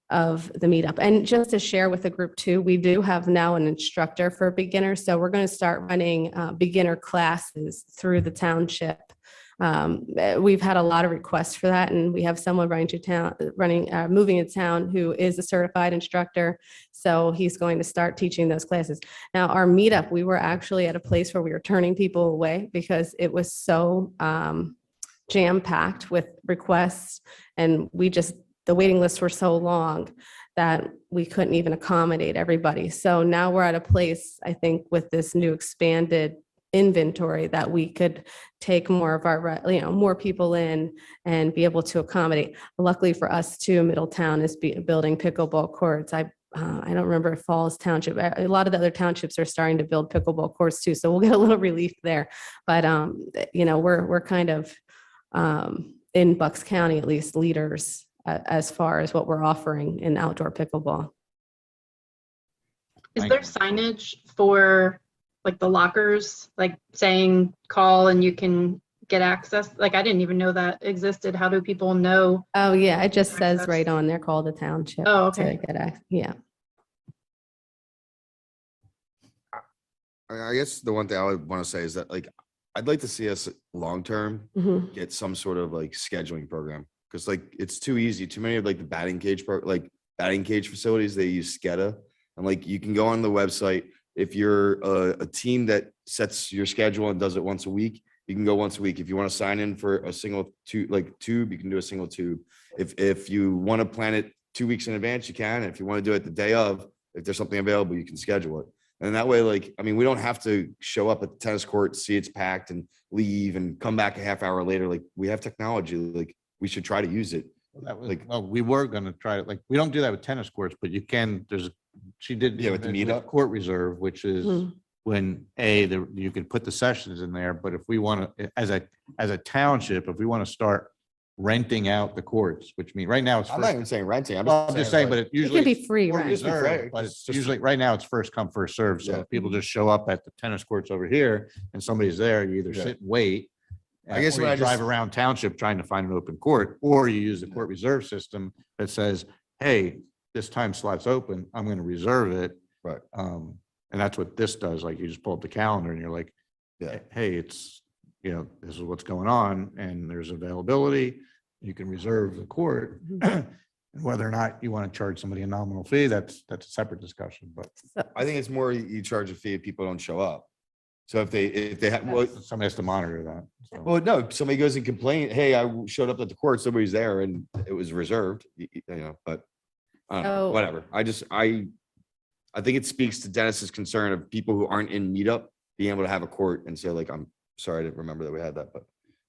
of the meetup. And just to share with the group too, we do have now an instructor for beginners. So we're going to start running beginner classes through the township. We've had a lot of requests for that, and we have someone moving to town who is a certified instructor. So he's going to start teaching those classes. Now, our meetup, we were actually at a place where we were turning people away because it was so jam-packed with requests, and the waiting lists were so long that we couldn't even accommodate everybody. So now we're at a place, I think, with this new expanded inventory that we could take more of our, more people in and be able to accommodate. Luckily for us too, Middletown is building pickleball courts. I don't remember if Falls Township, a lot of the other townships are starting to build pickleball courts too. So we'll get a little relief there. But, we're kind of in Bucks County, at least, leaders as far as what we're offering in outdoor pickleball. Is there signage for like the lockers, like saying call and you can get access? Like, I didn't even know that existed. How do people know? Oh, yeah, it just says Access. right on there, call the township. Oh, okay. To get access. Yeah. I guess the one thing I would want to say is that, like, I'd like to see us long-term Mhm. get some sort of like scheduling program. Cause like, it's too easy. Too many of like the batting cage facilities, they use SCADA. And like, you can go on the website. If you're a team that sets your schedule and does it once a week, you can go once a week. If you want to sign in for a single tube, you can do a single tube. If you want to plan it 2 weeks in advance, you can. If you want to do it the day of, if there's something available, you can schedule it. And that way, like, I mean, we don't have to show up at the tennis court, see it's packed and leave and come back a half hour later. Like, we have technology, like we should try to use it. We were going to try it. Like, we don't do that with tennis courts, but you can, she did. Yeah, with the Meetup. Court reserve, which is Mhm. when you can put the sessions in there, but if we want to, as a township, if we want to start renting out the courts, which means right now it's. I'm not even saying renting. I'm Well, I'm just saying, but like, it It usually. can be free, Or right? just be reserved, free, but just- it's just- usually, right now, it's first come, first served. So Yeah. if people just show up at the tennis courts over here and somebody's there, you either Yeah. sit and wait. I guess or what you I just- drive around township trying to find an open court, or you use the court reserve system that says, hey, this time slot's open, I'm going to reserve it. Right. And that's what this does. Like, you just pull up the calendar and you're like, Yeah. hey, it's, this is what's going on and there's availability. You can reserve the court. And whether or not you want to charge somebody a nominal fee, that's a separate discussion, but I think it's more you charge a fee if people don't show up. So if they have, well, somebody has to monitor that. So. well, no, somebody goes and complain, hey, I showed up at the court, somebody's there and it was reserved, but I don't know, Oh. whatever. I think it speaks to Dennis's concern of people who aren't in Meetup being able to have a court and say like, I'm sorry, I didn't remember that we had that, but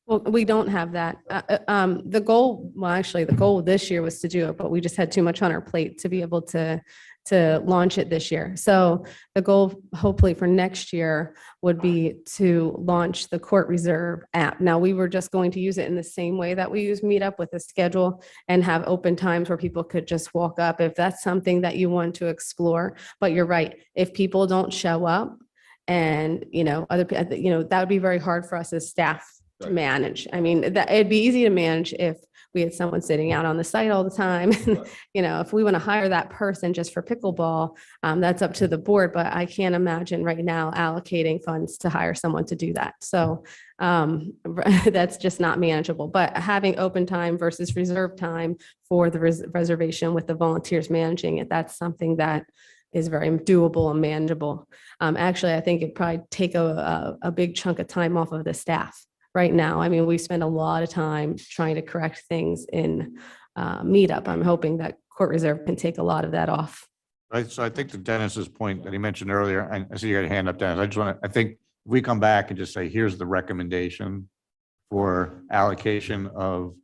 Well, we don't have that. The goal, well, actually, the goal this year was to do it, but we just had too much on our plate to be able to launch it this year. So the goal, hopefully for next year, would be to launch the Court Reserve app. Now, we were just going to use it in the same way that we use Meetup, with a schedule and have open times where people could just walk up if that's something that you want to explore. But you're right, if people don't show up, and that would be very hard for us as staff to manage. I mean, that it'd be easy to manage if we had someone sitting out on the site all the time. If we want to hire that person just for pickleball, that's up to the board, but I can't imagine right now allocating funds to hire someone to do that. So that's just not manageable. But having open time versus reserve time for the reservation with the volunteers managing it, that's something that is very doable and manageable. Actually, I think it'd probably take a big chunk of time off of the staff right now. I mean, we spend a lot of time trying to correct things in Meetup. I'm hoping that Court Reserve can take a lot of that off. Right. So I think to Dennis's point that he mentioned earlier, and I see you got a hand up, Dennis. I think if we come back and just say, here's the recommendation for allocation of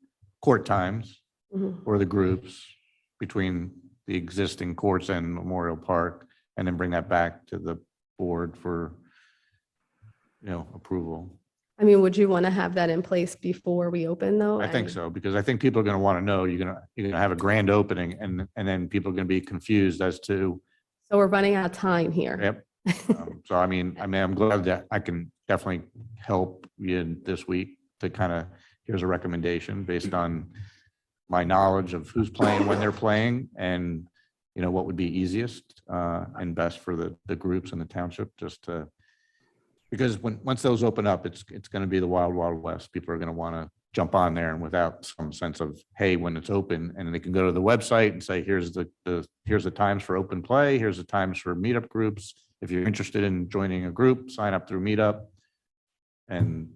court times for the groups between the existing courts and Memorial Park, and then bring that back to the board for, approval. I mean, would you want to have that in place before we open, though? I think so, because I think people are going to want to know you're going to have a grand opening, and then people are going to be confused as to. So we're running out of time here. Yep. So I mean, I'm glad that I can definitely help you this week to kind of, here's a recommendation based on my knowledge of who's playing, when they're playing, and what would be easiest and best for the groups in the township, just to. Because once those open up, it's going to be the wild, wild west. People are going to want to jump on there, and without some sense of, hey, when it's open, and they can go to the website and say, here's the times for open play, here's the times for meetup groups. If you're interested in joining a group, sign up through Meetup, and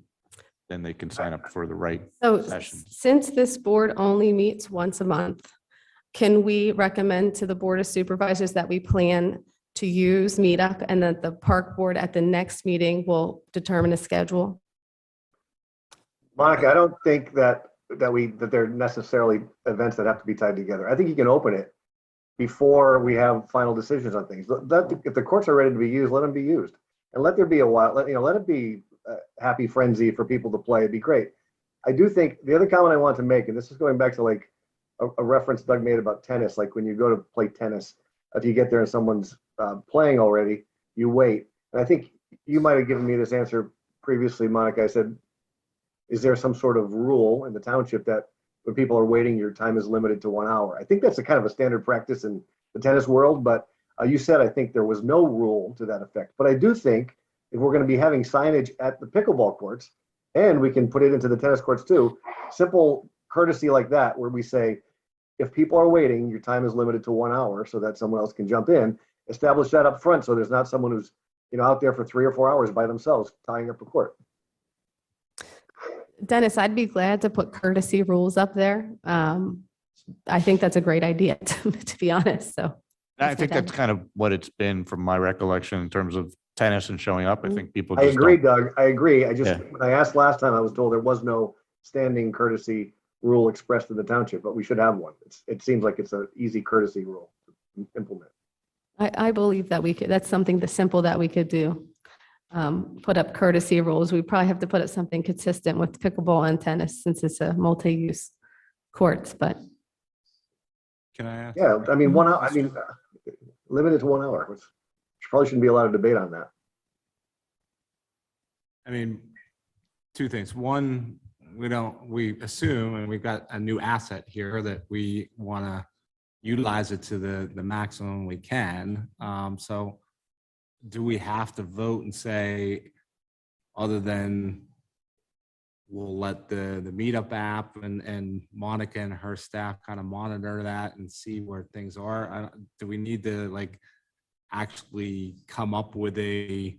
then they can sign up for the right sessions. Since this board only meets once a month, can we recommend to the Board of Supervisors that we plan to use Meetup, and that the park board at the next meeting will determine a schedule? Monica, I don't think that they're necessarily events that have to be tied together. I think you can open it before we have final decisions on things. If the courts are ready to be used, let them be used, and let there be a while. Let it be a happy frenzy for people to play. It'd be great. I do think the other comment I want to make, and this is going back to like a reference Doug made about tennis. Like when you go to play tennis, if you get there and someone's playing already, you wait. And I think you might have given me this answer previously, Monica. I said, is there some sort of rule in the township that when people are waiting, your time is limited to 1 hour? I think that's a kind of a standard practice in the tennis world, but you said, I think there was no rule to that effect. But I do think if we're going to be having signage at the pickleball courts, and we can put it into the tennis courts too, simple courtesy like that, where we say, if people are waiting, your time is limited to 1 hour so that someone else can jump in. Establish that up front so there's not someone who's out there for 3 or 4 hours by themselves tying up a court. Dennis, I'd be glad to put courtesy rules up there. I think that's a great idea, to be honest. So I think that's kind of what it's been from my recollection in terms of tennis and showing up. I think people. I agree, Doug. I agree. When I asked last time, I was told there was no standing courtesy rule expressed in the township, but we should have one. It seems like it's an easy courtesy rule to implement. I believe that we could. That's something simple that we could do. Put up courtesy rules. We probably have to put up something consistent with pickleball and tennis since it's a multi-use courts. But can I ask? Yeah, I mean 1 hour. I mean, limited to 1 hour, which probably shouldn't be a lot of debate on that. I mean, two things. One, we assume, and we've got a new asset here that we want to utilize it to the maximum we can. So do we have to vote and say, other than we'll let the Meetup app and Monica and her staff kind of monitor that and see where things are? Do we need to actually come up with a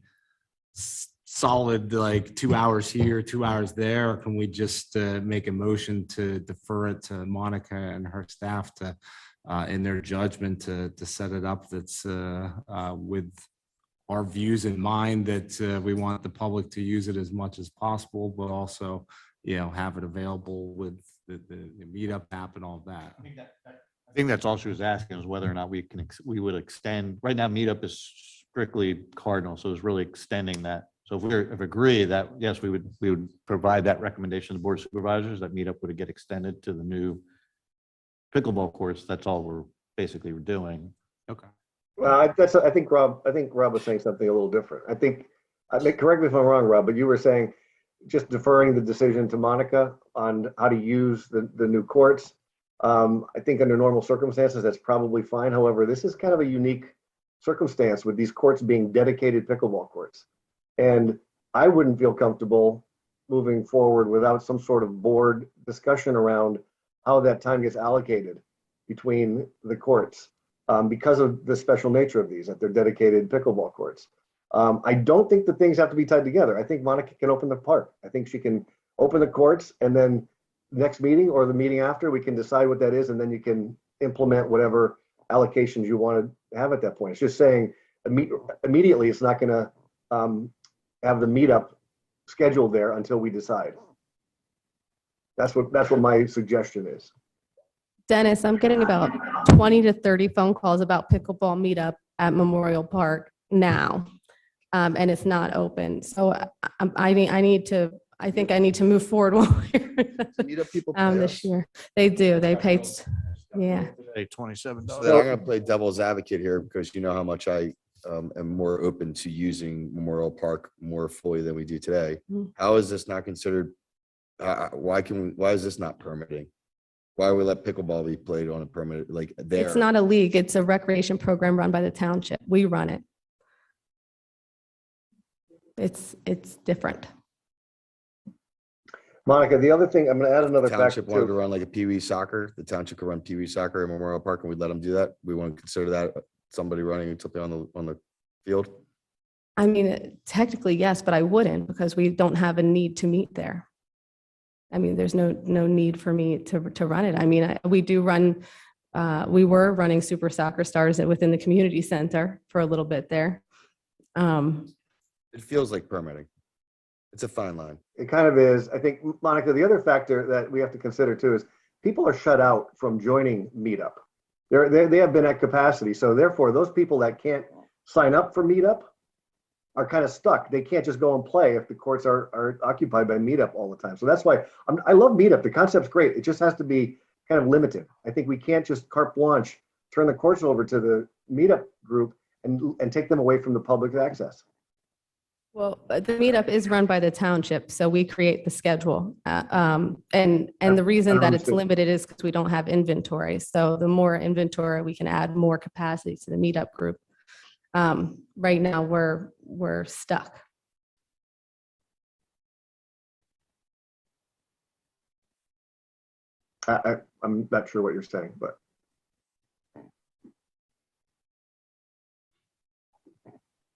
solid 2 hours here, 2 hours there, or can we just make a motion to defer it to Monica and her staff to in their judgment to set it up that's with our views in mind, that we want the public to use it as much as possible, but also have it available with the Meetup app and all of that. I think that's all she was asking is whether or not we would extend, right now Meetup is strictly Cardinal, so it's really extending that. So if agree that, yes, we would provide that recommendation to the Board of Supervisors, that Meetup would get extended to the new pickleball courts. That's all we're basically doing. Okay. Well, I think Rob was saying something a little different. Correct me if I'm wrong, Rob, but you were saying just deferring the decision to Monica on how to use the new courts. I think under normal circumstances, that's probably fine. However, this is kind of a unique circumstance with these courts being dedicated pickleball courts. And I wouldn't feel comfortable moving forward without some sort of board discussion around how that time gets allocated between the courts because of the special nature of these, that they're dedicated pickleball courts. I don't think the things have to be tied together. I think Monica can open the park. I think she can open the courts, and then next meeting or the meeting after, we can decide what that is, and then you can implement whatever allocations you want to have at that point. It's just saying immediately it's not going to have the meetup scheduled there until we decide. That's what my suggestion is. Dennis, I'm getting about 20 to 30 phone calls about pickleball meetup at Memorial Park now, and it's not open. So I think I need to move forward Meetup people pay this us. year. They do. They pay. Yeah. Pay $27. So then I'm going to play devil's advocate here because you know how much I am more open to using Memorial Park more fully than we do today. Mhm. How is this not considered? Why is this not permitting? Why we let pickleball be played on a permanent like there? It's not a league. It's a recreation program run by the township. We run it. It's different. Monica, the other thing, I'm going to add another The factor township wanted to too. run like a Pee Wee soccer. The township could run Pee Wee soccer at Memorial Park, and we'd let them do that. We want to consider that somebody running something on the field. I mean, technically, yes, but I wouldn't because we don't have a need to meet there. I mean, there's no need for me to run it. I mean, we do run, we were running Super Soccer Stars within the community center for a little bit there. It feels like permitting. It's a fine line. It kind of is. I think, Monica, the other factor that we have to consider too is people are shut out from joining Meetup. They have been at capacity. So therefore, those people that can't sign up for Meetup are kind of stuck. They can't just go and play if the courts are occupied by Meetup all the time. So that's why I love Meetup. The concept's great. It just has to be kind of limited. I think we can't just carte blanche, turn the courts over to the Meetup group and take them away from the public access. Well, the meetup is run by the township, so we create the schedule. And the reason that it's limited is because we don't have inventory. So the more inventory, we can add more capacity to the meetup group. Right now, we're stuck. I'm not sure what you're saying, but.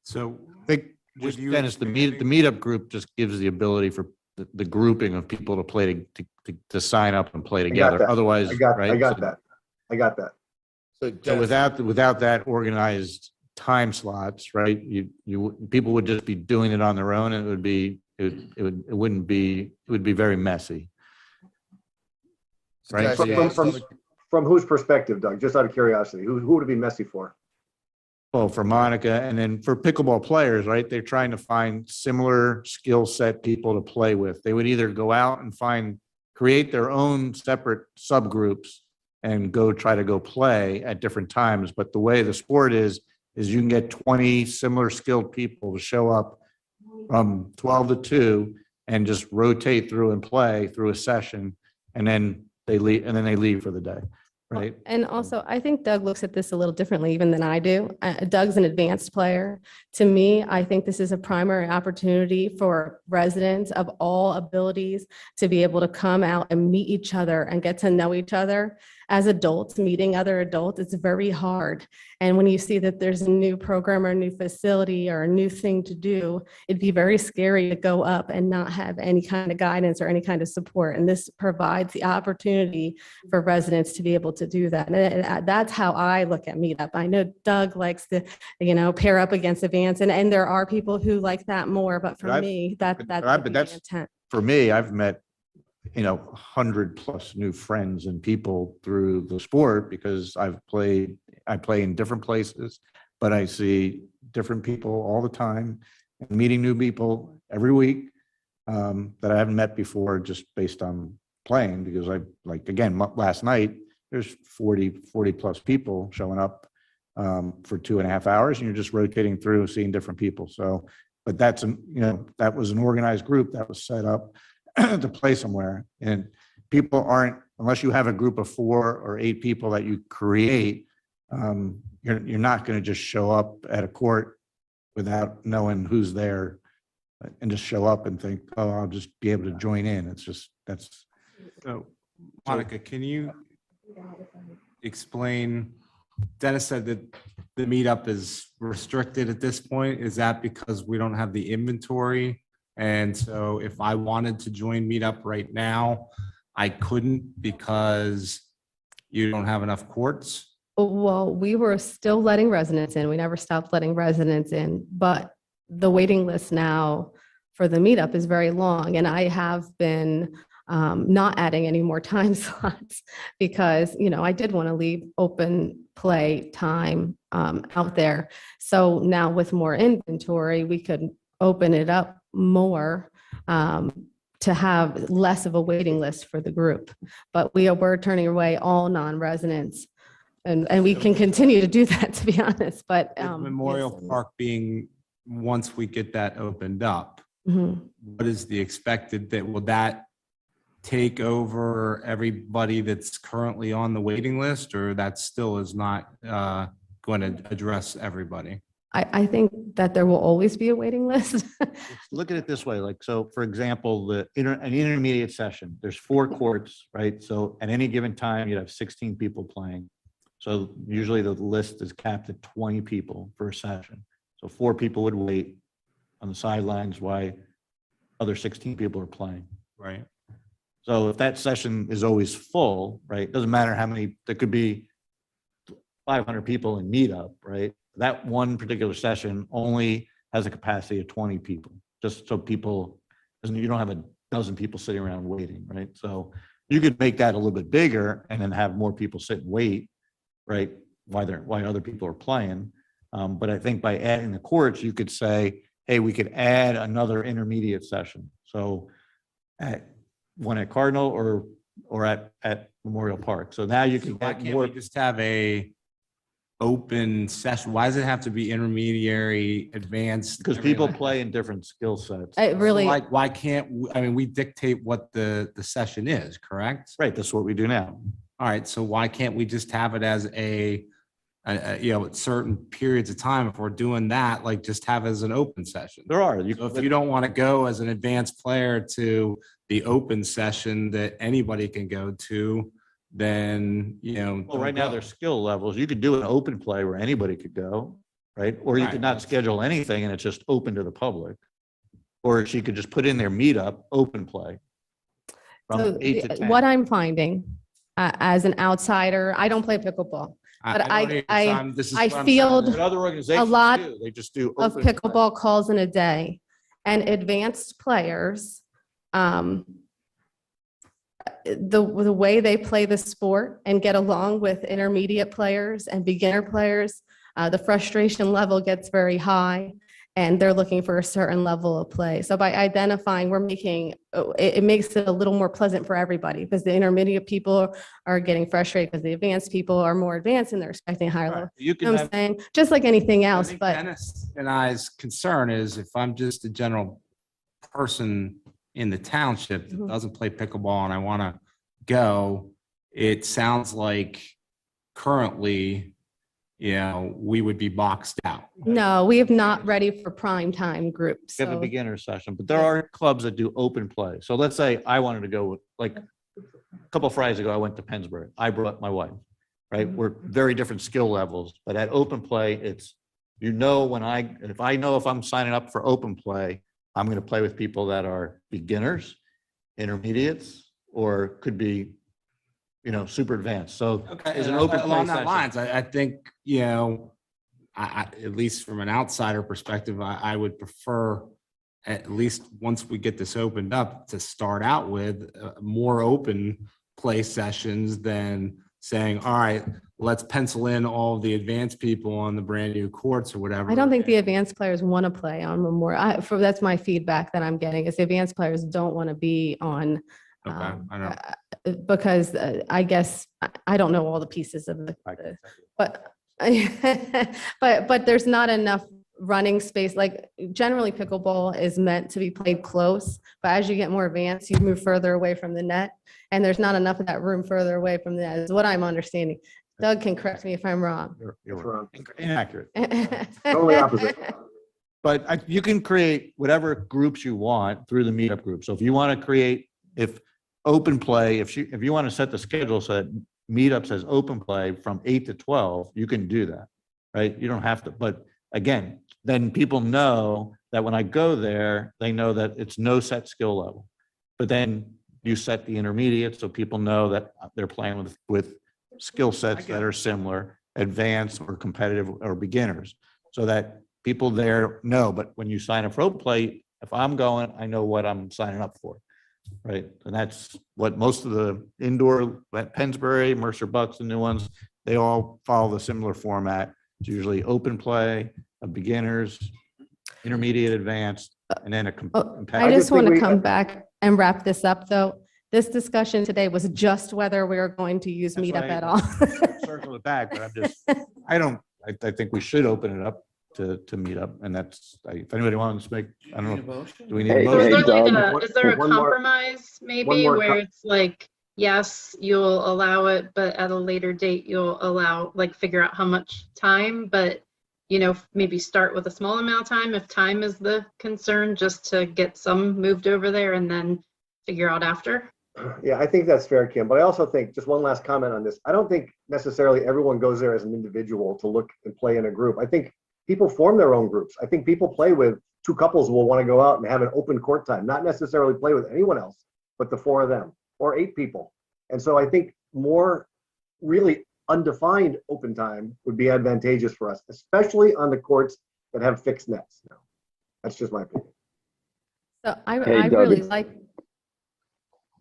So I think just Dennis, the meetup group just gives the ability for the grouping of people to play to sign up and play together. Otherwise, right? I got that. So without that organized time slots, right? People would just be doing it on their own, and it would be very messy. Right? From whose perspective, Doug? Just out of curiosity, who would it be messy for? Well, for Monica, and then for pickleball players, right? They're trying to find similar skill set people to play with. They would either go out and create their own separate subgroups and try to go play at different times. But the way the sport is you can get 20 similar skilled people to show up from 12 to 2 and just rotate through and play through a session, and then they leave for the day. Right. And also, I think Doug looks at this a little differently even than I do. Doug's an advanced player. To me, I think this is a primary opportunity for residents of all abilities to be able to come out and meet each other and get to know each other. As adults, meeting other adults, it's very hard. And when you see that there's a new program or a new facility or a new thing to do, it'd be very scary to go up and not have any kind of guidance or any kind of support. And this provides the opportunity for residents to be able to do that. And that's how I look at Meetup. I know Doug likes to, pair up against Advance, and there are people who like that more. But for me, that's the intent. For me, I've met 100+ new friends and people through the sport because I play in different places, but I see different people all the time and meeting new people every week that I haven't met before just based on playing because last night there's 40+ people showing up for 2.5 hours and you're just rotating through seeing different people. So, but that was an organized group that was set up to play somewhere, and people aren't, unless you have a group of 4 or 8 people that you create, you're not going to just show up at a court without knowing who's there and just show up and think, oh, I'll just be able to join in. So, Monica, can you explain, Dennis said that the meetup is restricted at this point. Is that because we don't have the inventory? And so if I wanted to join Meetup right now, I couldn't because you don't have enough courts? Well, we were still letting residents in. We never stopped letting residents in, but the waiting list now for the meetup is very long. And I have been not adding any more time slots because, I did want to leave open play time out there. So now with more inventory, we could open it up more to have less of a waiting list for the group. But we're turning away all non-residents. And we can continue to do that, to be honest, but. With Memorial Park being, once we get that opened up, what is the expected, will that take over everybody that's currently on the waiting list, or that still is not going to address everybody? I think that there will always be a waiting list. Look at it this way, so for example, an intermediate session, there's 4 courts, right? So at any given time, you'd have 16 people playing. So usually the list is capped at 20 people per session. So 4 people would wait on the sidelines while other 16 people are playing. Right. So if that session is always full, right, doesn't matter how many, there could be 500 people in meetup, right? That one particular session only has a capacity of 20 people, just so people, you don't have a dozen people sitting around waiting, right? So you could make that a little bit bigger and then have more people sit and wait, right, while other people are playing. But I think by adding the courts, you could say, hey, we could add another intermediate session. So one at Cardinal or at Memorial Park. So now you can Why get can't more. we just have a open session? Why does it have to be intermediary, advanced? Because people play in different skill sets. It really, Like, why can't, we dictate what the session is, correct? Right, that's what we do now. All right, so why can't we just have it as at certain periods of time, if we're doing that, like just have it as an open session? There are. So if you don't want to go as an advanced player to the open session that anybody can go to, then, Well, right now there's skill levels. You could do an open play where anybody could go, right? Or you Right, could not schedule anything and it's just open to the public. Or she could just put in their meetup, open play. From so 8 to 10. what I'm finding as an outsider, I don't play pickleball, but I field But other organizations lot do. They just do of open play. pickleball calls in a day, and advanced players, the way they play the sport and get along with intermediate players and beginner players, the frustration level gets very high and they're looking for a certain level of play. So by identifying, it makes it a little more pleasant for everybody, because the intermediate people are getting frustrated because the advanced people are more advanced and they're expecting higher level. You You know what I'm saying? Just like anything else, but Dennis and I's concern is, if I'm just a general person in the township that doesn't play pickleball and I want to go, it sounds like currently, we would be boxed out. no, we have not ready for prime time groups. We have a So beginner session, but there are clubs that do open play. So let's say I wanted to go with, like, a couple of Fridays ago, I went to Pensbury. I brought my wife, right? We're very different skill levels, but at open play, it's, if I'm signing up for open play, I'm going to play with people that are beginners, intermediates, or could be, super advanced. So as an open play Along that session. lines, I think, I at least from an outsider perspective, I would prefer at least once we get this opened up, to start out with more open play sessions than saying, all right, let's pencil in all the advanced people on the brand new courts or whatever. I don't think the advanced players want to play on Memorial. That's my feedback that I'm getting, is the advanced players don't want to be on. Okay, I know. Because I guess, I don't know all the pieces of but but there's not enough running space. Like generally pickleball is meant to be played close, but as you get more advanced, you move further away from the net, and there's not enough of that room further away from the net, is what I'm understanding. Doug can correct me if I'm wrong. You're wrong. inaccurate. Totally opposite. But you can create whatever groups you want through the meetup group. So if you want to create, if open play, if you want to set the schedule so that meetup says open play from 8 to 12, you can do that, right? You don't have to, but again, then people know that when I go there, they know that it's no set skill level. But then you set the intermediate so people know that they're playing with skill sets that are similar, advanced or competitive or beginners, so that people there know. But when you sign up for open play, if I'm going, I know what I'm signing up for, right? And that's what most of the indoor at Pensbury, Mercer Bucks, the new ones, they all follow the similar format. It's usually open play, a beginners, intermediate, advanced, and then a I competitive. just want to come back and wrap this up, though. This discussion today was just whether we are going to use That's Meetup why at all. Circle it back, but I think we should open it up to Meetup, and that's, if anybody wants to make, I don't know, do we need a Hey, So is motion? there Doug. like is there a One more- compromise maybe more where it's like, yes, you'll allow it, but at a later date, you'll allow, like, figure out how much time, but, you know, maybe start with a small amount of time if time is the concern, just to get some moved over there and then figure out after? Yeah, I think that's fair, Kim. But I also think, just one last comment on this. I don't think necessarily everyone goes there as an individual to look and play in a group. I think people form their own groups. I think people play with two couples will want to go out and have an open court time, not necessarily play with anyone else, but the four of them or 8 people. And so I think more really undefined open time would be advantageous for us, especially on the courts that have fixed nets. Now, that's just my opinion. So I Hey, Doug, really it's- like,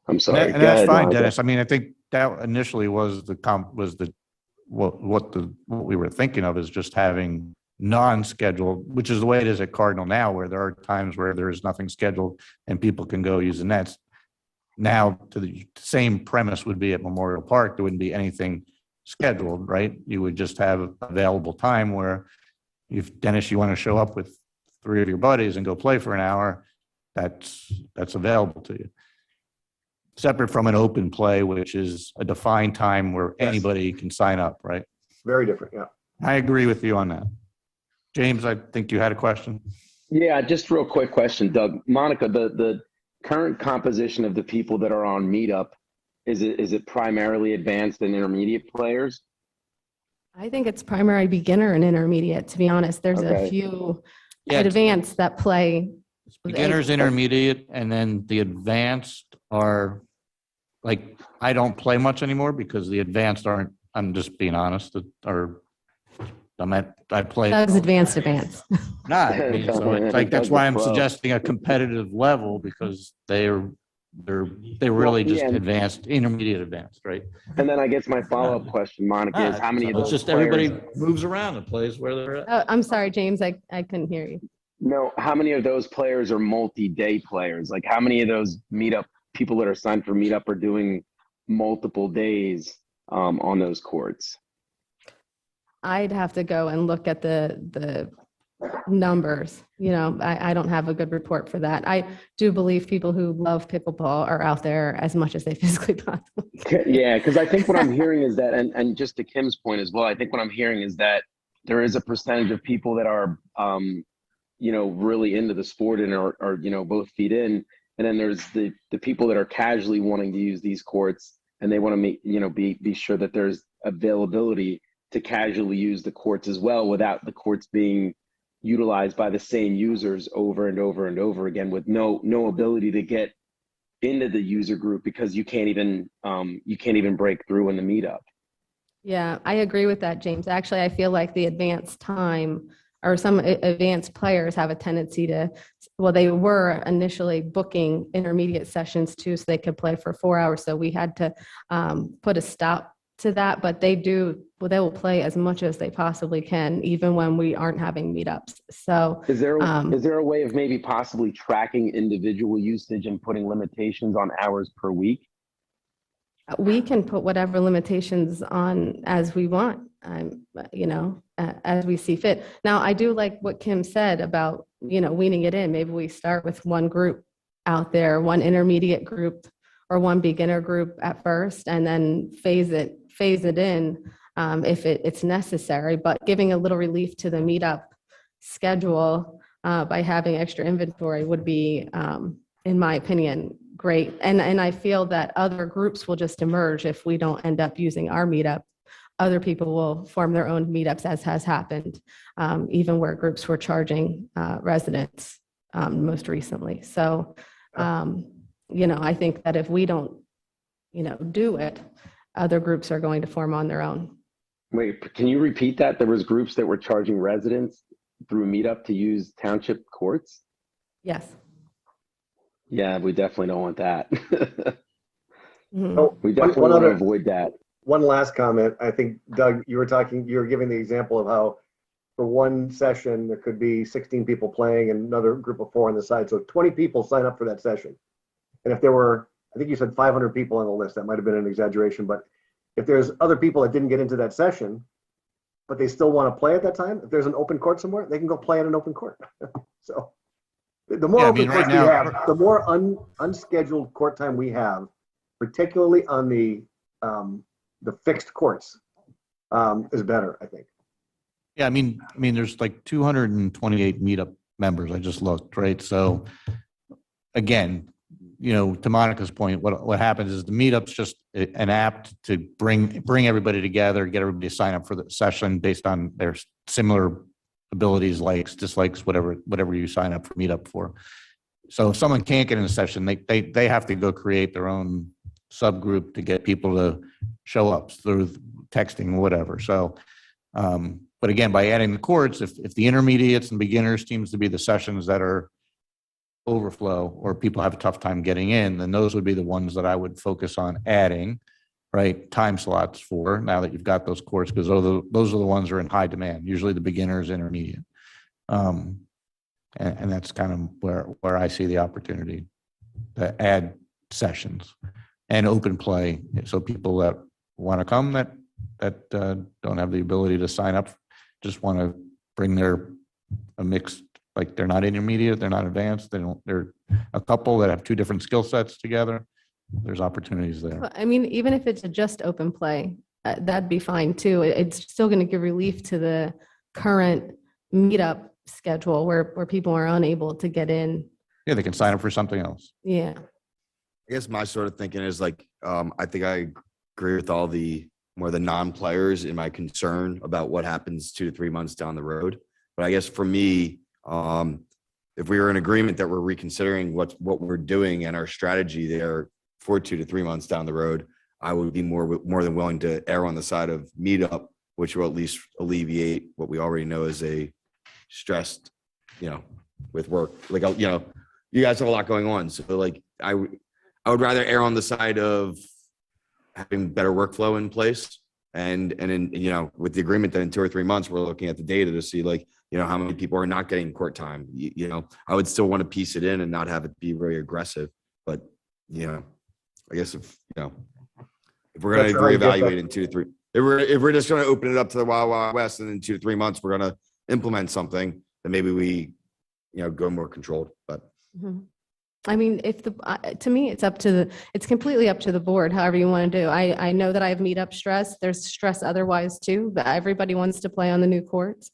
I'm sorry. And Go that's ahead, fine, Monica. Dennis. I mean, I think that initially was what we were thinking of, is just having non-scheduled, which is the way it is at Cardinal now, where there are times where there is nothing scheduled and people can go use the nets. Now, to the same premise would be at Memorial Park, there wouldn't be anything scheduled, right? You would just have available time where if, Dennis, you want to show up with 3 of your buddies and go play for an hour, that's available to you. Separate from an open play, which is a defined time where Yes. anybody can sign up, right? Very different, yeah. I agree with you on that. James, I think you had a question. Yeah, just real quick question, Doug. Monica, the current composition of the people that are on Meetup, is it primarily advanced and intermediate players? I think it's primary, beginner, and intermediate, to be honest. There's Okay. a few Yeah, it's advanced that play. beginners, intermediate, and then the advanced are, like, I don't play much anymore because the advanced aren't, I'm just being honest, I play. Doug's advanced. Not, I mean, so it's like, that's why I'm suggesting a competitive level, because they're really just yeah. advanced, intermediate advanced, right? And then I guess my follow-up question, Monica, is how many of So it's those just everybody players, moves around and plays where they're at. Oh, I'm sorry, James, I couldn't hear you. no, how many of those players are multi-day players? Like how many of those Meetup people that are signed for Meetup are doing multiple days on those courts? I'd have to go and look at the numbers. You know, I don't have a good report for that. I do believe people who love pickleball are out there as much as they physically possibly can. Yeah, because I think what I'm hearing is that, and just to Kim's point as well, I think what I'm hearing is that there is a percentage of people that are, really into the sport and are both feet in, and then there's the people that are casually wanting to use these courts, and they want to make be sure that there's availability to casually use the courts as well, without the courts being utilized by the same users over and over and over again, with no ability to get into the user group because you can't even break through in the Meetup. Yeah, I agree with that, James. Actually, I feel like the advanced time or some advanced players have a tendency to, well, they were initially booking intermediate sessions too, so they could play for 4 hours. So we had to put a stop to that, but they will play as much as they possibly can, even when we aren't having meetups. So Is there a way of maybe possibly tracking individual usage and putting limitations on hours per week? we can put whatever limitations on as we want, as we see fit. Now, I do like what Kim said about, weaning it in. Maybe we start with one group out there, one intermediate group or one beginner group at first, and then phase it in if it's necessary. But giving a little relief to the meetup schedule by having extra inventory would be, in my opinion, great. And I feel that other groups will just emerge if we don't end up using our meetup. Other people will form their own meetups, as has happened, even where groups were charging residents most recently. So, I think that if we don't, do it, other groups are going to form on their own. Wait, can you repeat that? There was groups that were charging residents through Meetup to use township courts? Yes. Yeah, we definitely don't want that. So We definitely want to avoid that. one last comment. I think, Doug, you were giving the example of how for one session, there could be 16 people playing and another group of 4 on the side. So 20 people sign up for that session. And if there were, I think you said 500 people on the list, that might have been an exaggeration, but if there's other people that didn't get into that session, but they still want to play at that time, if there's an open court somewhere, they can go play at an open court. So the more open courts we have, the more unscheduled court time we have, particularly on the fixed courts, is better, I think. Yeah, I mean, there's like 228 meetup members. I just looked, right? So again, to Monica's point, what happens is the meetup's just an app to bring everybody together, get everybody to sign up for the session based on their similar abilities, likes, dislikes, whatever you sign up for meetup for. So if someone can't get in a session, they have to go create their own subgroup to get people to show up through texting, whatever. So, but again, by adding the courts, if the intermediates and beginners seems to be the sessions that are overflow or people have a tough time getting in, then those would be the ones that I would focus on adding, right, time slots for, now that you've got those courts, because those are the ones that are in high demand, usually the beginners, intermediate. And that's kind of where I see the opportunity to add sessions and open play. So people that want to come that don't have the ability to sign up, just want to bring a mixed, like they're not intermediate, they're not advanced, they're a couple that have 2 different skill sets together. There's opportunities there. I mean, even if it's just open play, that'd be fine too. It's still going to give relief to the current meetup schedule where people are unable to get in. Yeah, they can sign up for something else. Yeah. I guess my sort of thinking is like, I think I agree with all the non-players in my concern about what happens 2 to 3 months down the road. But I guess for me, if we were in agreement that we're reconsidering what we're doing and our strategy there for 2 to 3 months down the road, I would be more than willing to err on the side of meetup, which will at least alleviate what we already know is a stressed, with work. Like, you guys have a lot going on. So like, I would rather err on the side of having better workflow in place. And in, with the agreement that in 2 or 3 months, we're looking at the data to see like, how many people are not getting court time. I would still want to piece it in and not have it be very aggressive. But, I guess if we're going to reevaluate in 2 to 3, if we're just going to open it up to the Wild Wild West and in 2 to 3 months, we're going to implement something, then maybe we, go more controlled. But I mean, to me, it's completely up to the board, however you want to do. I know that I have meetup stress. There's stress otherwise too, but everybody wants to play on the new courts.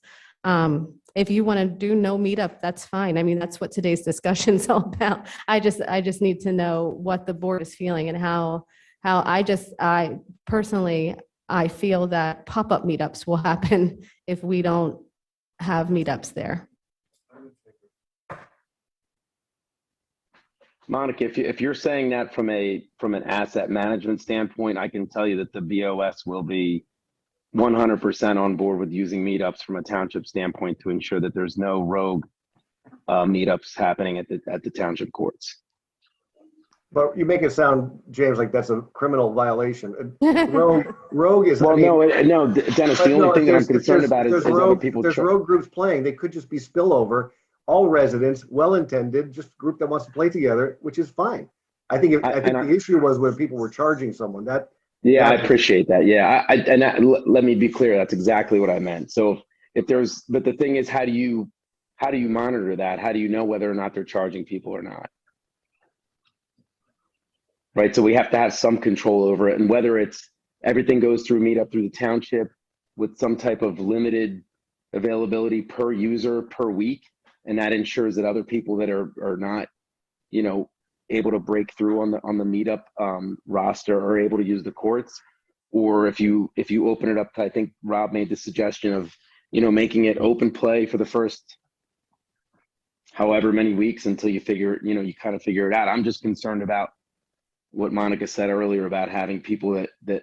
If you want to do no meetup, that's fine. I mean, that's what today's discussion is all about. I just need to know what the board is feeling and how I personally, I feel that pop-up meetups will happen if we don't have meetups there. Monica, if you're saying that from an asset management standpoint, I can tell you that the BOS will be 100% on board with using meetups from a township standpoint to ensure that there's no rogue meetups happening at the township courts. But you make it sound, James, like that's a criminal violation. Rogue is. Well, I mean, no, Dennis. but The only no, thing if that I'm there's- if concerned there's- about if is there's other rogue- people. if there's rogue groups playing, they could just be spillover. All residents, well-intended, just a group that wants to play together, which is fine. I think the issue was when people were charging someone. Yeah, I appreciate that. Yeah, let me be clear. That's exactly what I meant. So if there's, but the thing is, how do you monitor that? How do you know whether or not they're charging people or not? Right. So we have to have some control over it, and whether it's everything goes through Meetup through the township with some type of limited availability per user per week, and that ensures that other people that are not, able to break through on the Meetup roster are able to use the courts. Or if you open it up to, I think Rob made the suggestion of, making it open play for the first however many weeks until you kind of figure it out. I'm just concerned about what Monica said earlier about having people that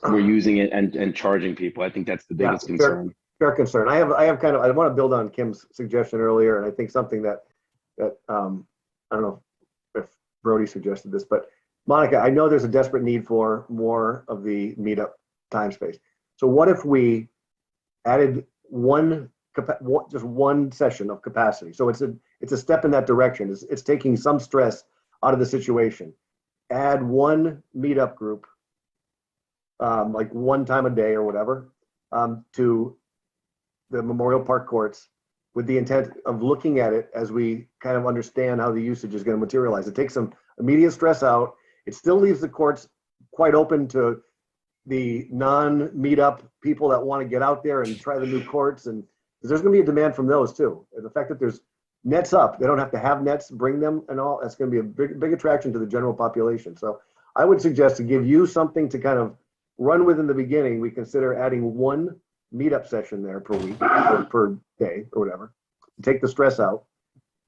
were using it and charging people. I think that's the biggest concern. Fair concern. I want to build on Kim's suggestion earlier, and I think something that I don't know if Brody suggested this, but Monica, I know there's a desperate need for more of the Meetup time space. So what if we added just one session of capacity? So it's a step in that direction. It's taking some stress out of the situation. Add one Meetup group, like one time a day or whatever, to the Memorial Park courts with the intent of looking at it as we kind of understand how the usage is going to materialize. It takes some immediate stress out. It still leaves the courts quite open to the non-Meetup people that want to get out there and try the new courts. And there's going to be a demand from those too. And the fact that there's nets up, they don't have to have nets, bring them and all, that's going to be a big attraction to the general population. So I would suggest to give you something to kind of run with in the beginning. We consider adding one Meetup session there per week or per day or whatever, take the stress out,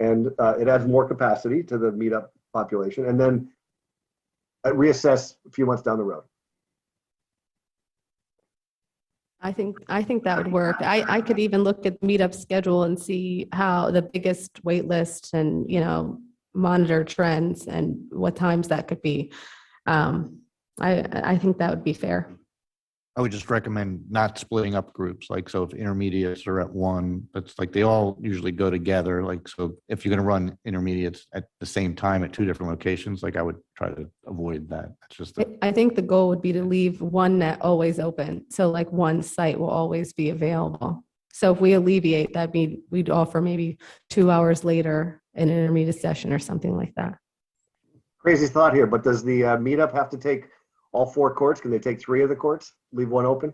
and it adds more capacity to the Meetup population, and then reassess a few months down the road. I think that would work. I could even look at Meetup schedule and see how the biggest wait list and, monitor trends and what times that could be. I think that would be fair. I would just recommend not splitting up groups. Like, so if intermediates are at one, that's like, they all usually go together. Like, so if you're going to run intermediates at the same time at two different locations, like I would try to avoid that. That's just, I think the goal would be to leave one net always open. So like one site will always be available. So if we alleviate that, we'd offer maybe 2 hours later an intermediate session or something like that. Crazy thought here, but does the Meetup have to take all 4 courts? Can they take 3 of the courts, leave one open?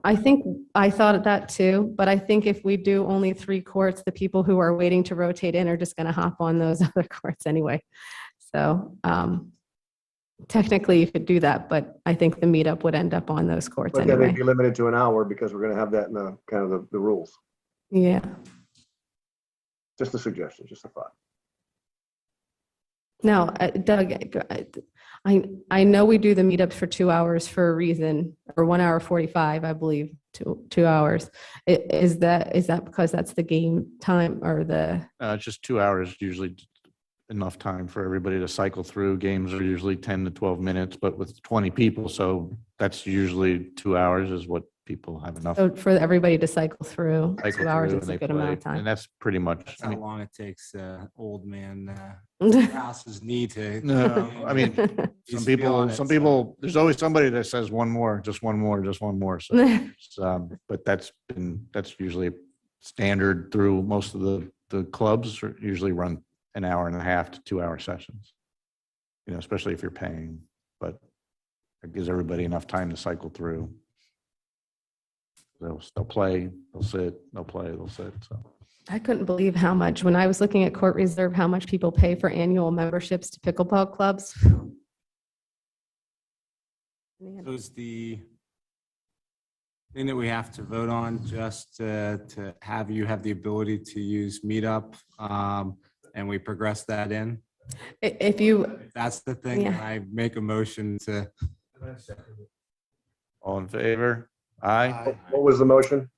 I think I thought of that too, but I think if we do only 3 courts, the people who are waiting to rotate in are just going to hop on those other courts anyway. So technically you could do that, but I think the Meetup would end up on those courts But then anyway. they'd be limited to an hour because we're going to have that in the kind of the rules. Yeah. Just a suggestion, just a thought. No, Doug, I know we do the meetups for 2 hours for a reason, or 1 hour 45, I believe, 2 hours. Is that because that's the game time or the? it's just 2 hours, usually enough time for everybody to cycle through. Games are usually 10 to 12 minutes, but with 20 people, so that's usually 2 hours is what people have enough. So for everybody to cycle through, cycle 2 hours through is and a they good amount of play. time. And that's pretty much, That's I how mean, long it takes old man house's knee to. no, I mean, He's some feeling it, people, there's always somebody that says one more. So it's, but that's usually standard through most of the clubs usually run an hour and a half to 2 hour sessions, especially if you're paying, but it gives everybody enough time to cycle through. They'll play, they'll sit, they'll play, they'll sit. So I couldn't believe how much, when I was looking at Court Reserve, how much people pay for annual memberships to pickleball clubs. Man. So is the thing that we have to vote on just to have you have the ability to use Meetup, and we progress that in? If you, That's the thing. Yeah. I make a motion to. All in favor? Aye. What was the motion?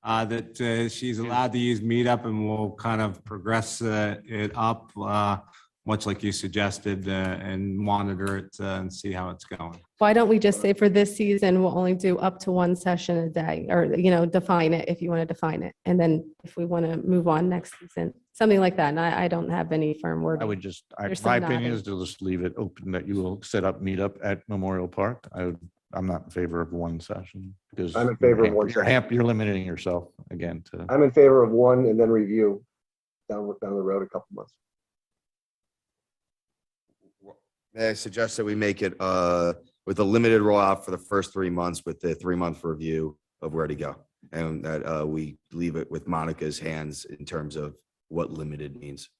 That she's allowed to use Meetup and we'll kind of progress it up, much like you suggested, and monitor it and see how it's going. Why don't we just say for this season, we'll only do up to one session a day, or, define it if you want to define it. And then if we want to move on next season, something like that. And I don't have any firm word. I would just, There's my some opinion nodding. is to just leave it open that you will set up Meetup at Memorial Park. I'm not in favor of one session because I'm in favor of one session. you're limiting yourself again to. I'm in favor of one and then review down the road a couple months. May I suggest that we make it with a limited rollout for the first 3 months with the 3-month review of where to go? And that we leave it with Monica's hands in terms of what limited means.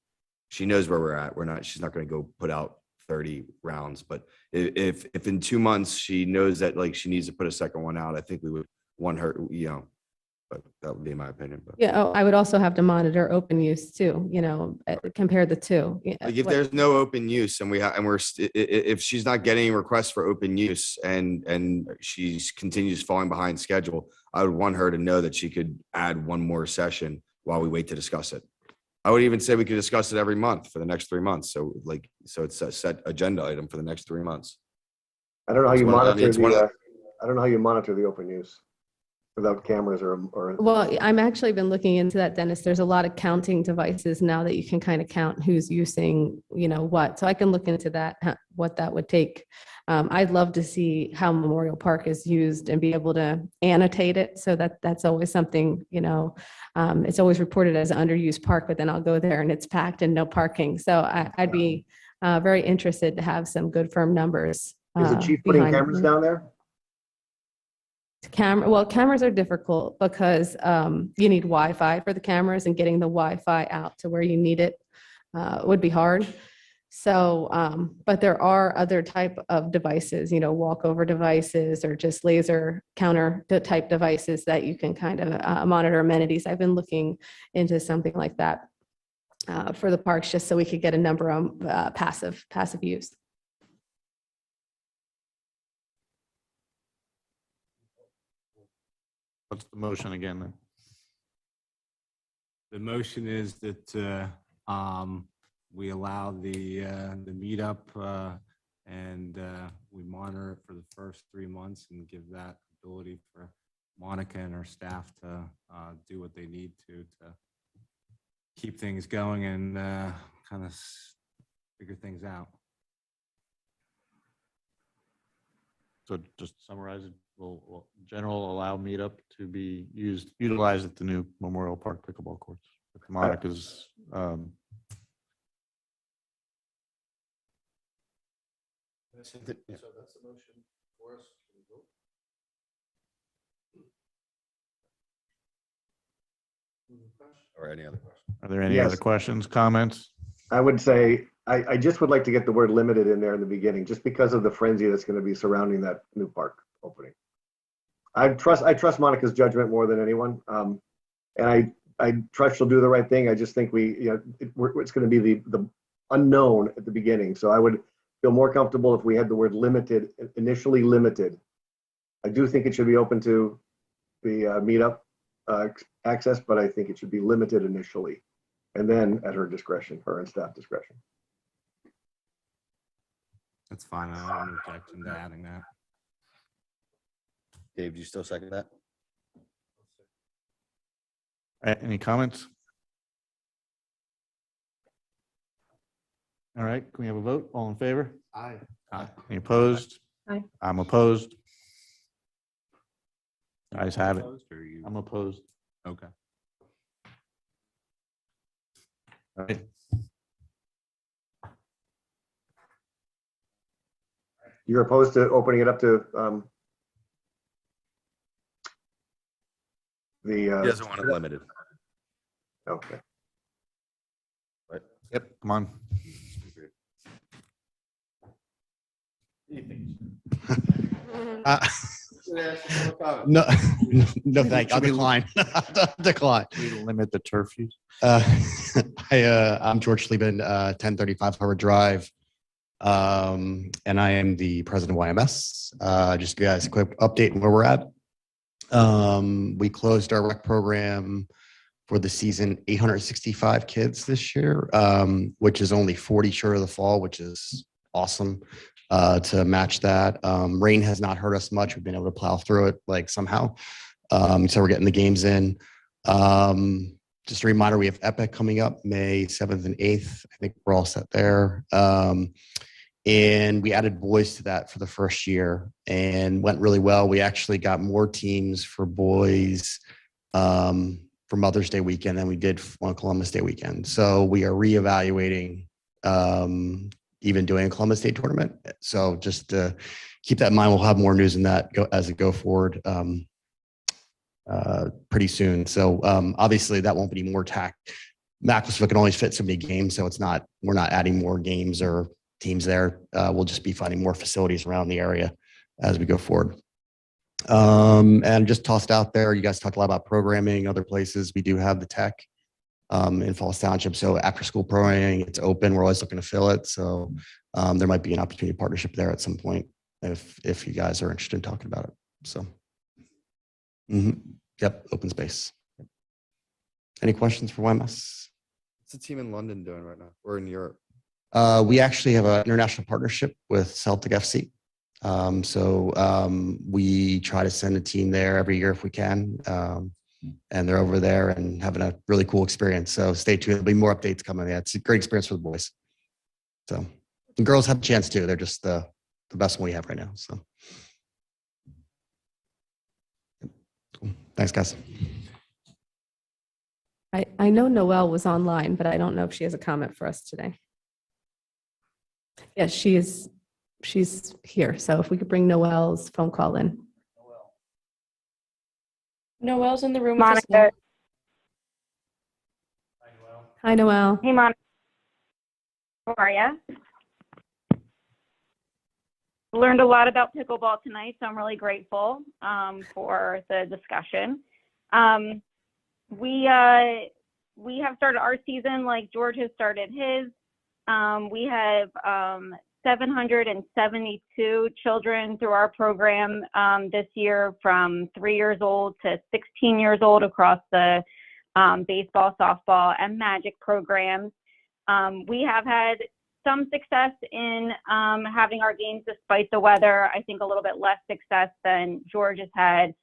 She knows where we're at. She's not going to go put out 30 rounds, but if in 2 months she knows that like she needs to put a second one out, I think we would want her, but that would be my opinion. But Yeah, I would also have to monitor open use too, compare the two. like if there's no open use and if she's not getting requests for open use and she continues falling behind schedule, I would want her to know that she could add one more session while we wait to discuss it. I would even say we could discuss it every month for the next 3 months. So it's a set agenda item for the next 3 months. I don't know how you monitor it's one of I don't know how you monitor the open use without cameras or. Well, I'm actually been looking into that, Dennis. There's a lot of counting devices now that you can kind of count who's using, what. So I can look into that, what that would take. I'd love to see how Memorial Park is used and be able to annotate it. So that's always something, it's always reported as an underused park, but then I'll go there and it's packed and no parking. So I'd be very interested to have some good firm numbers. Is the chief putting behind cameras it. down there? Cameras are difficult because you need Wi-Fi for the cameras, and getting the Wi-Fi out to where you need it would be hard. So, but there are other type of devices, walkover devices or just laser counter type devices that you can kind of monitor amenities. I've been looking into something like that for the parks, just so we could get a number on passive use. What's the motion again then? The motion is that we allow the Meetup and we monitor it for the first 3 months and give that ability for Monica and her staff to do what they need to keep things going and kind of figure things out. So just to summarize it, will general allow Meetup to be utilized at the new Memorial Park pickleball courts. With Monica's So that's a motion for us. Or any other questions? Are there any Yes. other questions, comments? I would say, I just would like to get the word limited in there in the beginning, just because of the frenzy that's going to be surrounding that new park opening. I trust Monica's judgment more than anyone. And I trust she'll do the right thing. I just think it's going to be the unknown at the beginning. So I would feel more comfortable if we had the word limited, initially limited. I do think it should be open to the Meetup access, but I think it should be limited initially. And then at her discretion, her and staff discretion. That's fine. I don't have an objection to adding that. Dave, do you still second that? Any comments? All right, can we have a vote? All in favor? Aye. Any opposed? Aye. I'm opposed. Guys have it. Opposed or you- I'm opposed. Okay. All right. You're opposed to opening it up to the. He doesn't want it limited. Okay. Yep, come on. No, no, thank you. I'll decline. Decline. We limit the turf use. I'm George Lieben, 1035 Harvard Drive. And I am the president of YMS. Just give you guys a quick update on where we're at. We closed our rec program for the season, 865 kids this year, which is only 40 short of the fall, which is awesome to match that. Rain has not hurt us much. We've been able to plow through it like somehow. So we're getting the games in. Just a reminder, we have Epic coming up May 7th and 8th. I think we're all set there. And we added boys to that for the first year and went really well. We actually got more teams for boys for Mother's Day weekend than we did on Columbus Day weekend. So we are reevaluating even doing a Columbus Day tournament. So just to keep that in mind, we'll have more news on that as it go forward pretty soon. So obviously that won't be more tack. Macclesfield can always fit so many games, so we're not adding more games or teams there. We'll just be finding more facilities around the area as we go forward. And just tossed out there, you guys talked a lot about programming, other places. We do have the tech in Falls Township. So after school programming, it's open. We're always looking to fill it. So there might be an opportunity partnership there at some point if you guys are interested in talking about it. So yep, open space. Any questions for YMS? What's the team in London doing right now? Or in Europe? We actually have an international partnership with Celtic FC. We try to send a team there every year if we can. And they're over there and having a really cool experience. So stay tuned. There'll be more updates coming. Yeah, it's a great experience for the boys. So the girls have a chance too. They're just the best one we have right now. So thanks, guys. I know Noelle was online, but I don't know if she has a comment for us today. Yes, she's here. So if we could bring Noelle's phone call in. Noelle's in the room. Monica. Hi, Noelle. Hey, Monica. How are you? Learned a lot about pickleball tonight, so I'm really grateful for the discussion. We have started our season like George has started his. We have 772 children through our program this year from 3 years old to 16 years old across the baseball, softball, and magic programs. We have had some success in having our games despite the weather. I think a little bit less success than George has had.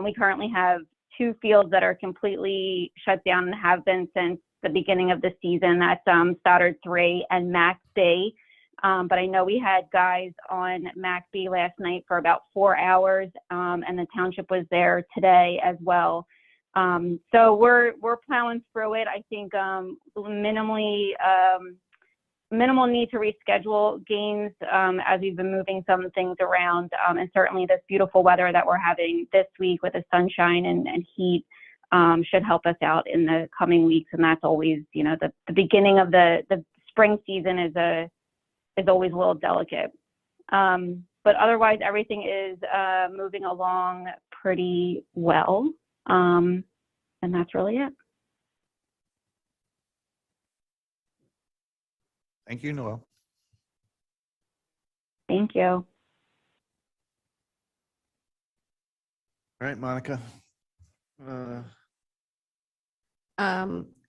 We currently have 2 fields that are completely shut down and have been since the beginning of the season. That's Stoddard 3 and Mac B. But I know we had guys on Mac B last night for about 4 hours, and the township was there today as well. So we're plowing through it. I think minimal need to reschedule games as we've been moving some things around. And certainly this beautiful weather that we're having this week with the sunshine and heat should help us out in the coming weeks. And that's always, the beginning of the spring season is always a little delicate. But otherwise, everything is moving along pretty well. And that's really it. Thank you, Noelle. Thank you. All right, Monica.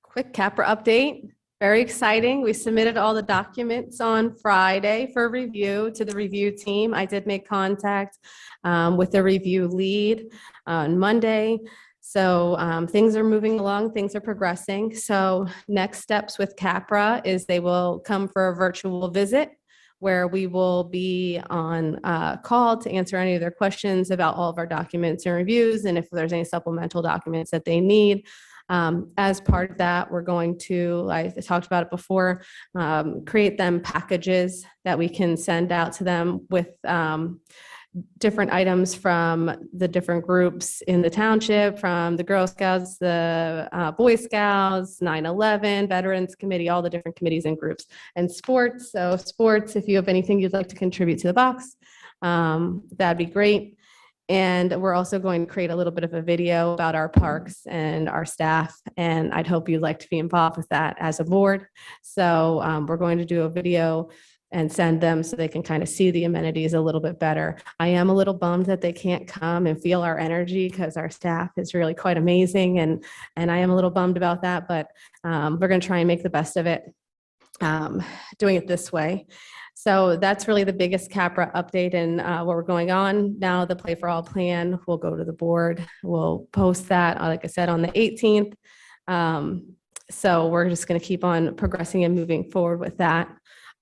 Quick Capra update. Very exciting. We submitted all the documents on Friday for review to the review team. I did make contact with the review lead on Monday. So things are moving along, things are progressing. So next steps with Capra is they will come for a virtual visit where we will be on call to answer any of their questions about all of our documents and reviews, and if there's any supplemental documents that they need. As part of that, we're going to, I talked about it before, create them packages that we can send out to them with different items from the different groups in the township, from the Girl Scouts, the Boy Scouts, 9/11, Veterans Committee, all the different committees and groups, and sports. So sports, if you have anything you'd like to contribute to the box, that'd be great. And we're also going to create a little bit of a video about our parks and our staff. And I'd hope you'd like to be involved with that as a board. So we're going to do a video and send them so they can kind of see the amenities a little bit better. I am a little bummed that they can't come and feel our energy because our staff is really quite amazing, and I am a little bummed about that, but we're going to try and make the best of it, doing it this way. So that's really the biggest CAPRA update and what we're going on. Now the Play for All plan will go to the board. We'll post that, like I said, on the 18th. So we're just going to keep on progressing and moving forward with that.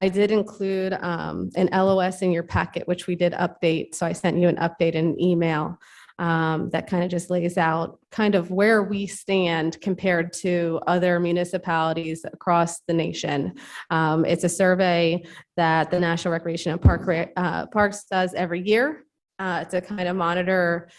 I did include an LOS in your packet, which we did update. So I sent you an update in an email that kind of just lays out kind of where we stand compared to other municipalities across the nation. It's a survey that the National Recreation and Parks does every year to kind of monitor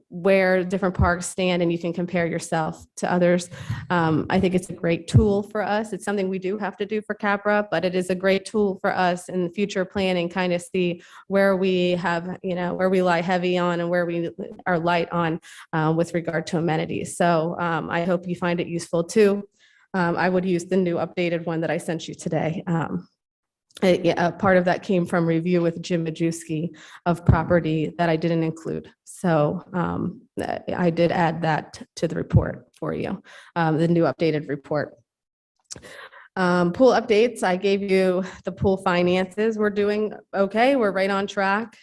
where different parks stand, and you can compare yourself to others. I think it's a great tool for us. It's something we do have to do for CAPRA, but it is a great tool for us in future planning, kind of see where we have, where we lie heavy on and where we are light on with regard to amenities. So I hope you find it useful too. I would use the new updated one that I sent you today. Part of that came from review with Jim Majewski of property that I didn't include. So I did add that to the report for you, the new updated report. Pool updates, I gave you the pool finances. We're doing okay. We're right on track.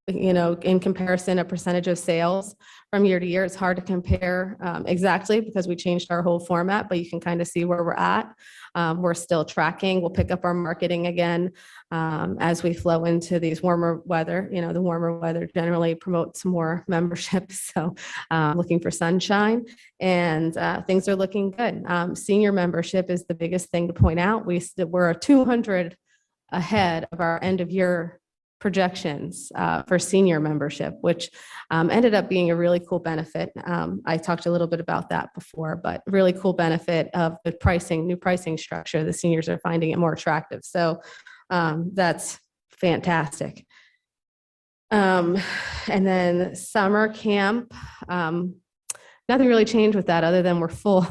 In comparison, a percentage of sales from year to year, it's hard to compare exactly because we changed our whole format, but you can kind of see where we're at. We're still tracking. We'll pick up our marketing again as we flow into these warmer weather. The warmer weather generally promotes more memberships. So looking for sunshine, and things are looking good. Senior membership is the biggest thing to point out. We're 200 ahead of our end of year projections for senior membership, which ended up being a really cool benefit. I talked a little bit about that before, but really cool benefit of the new pricing structure. The seniors are finding it more attractive. So that's fantastic. And then summer camp, nothing really changed with that other than we're full.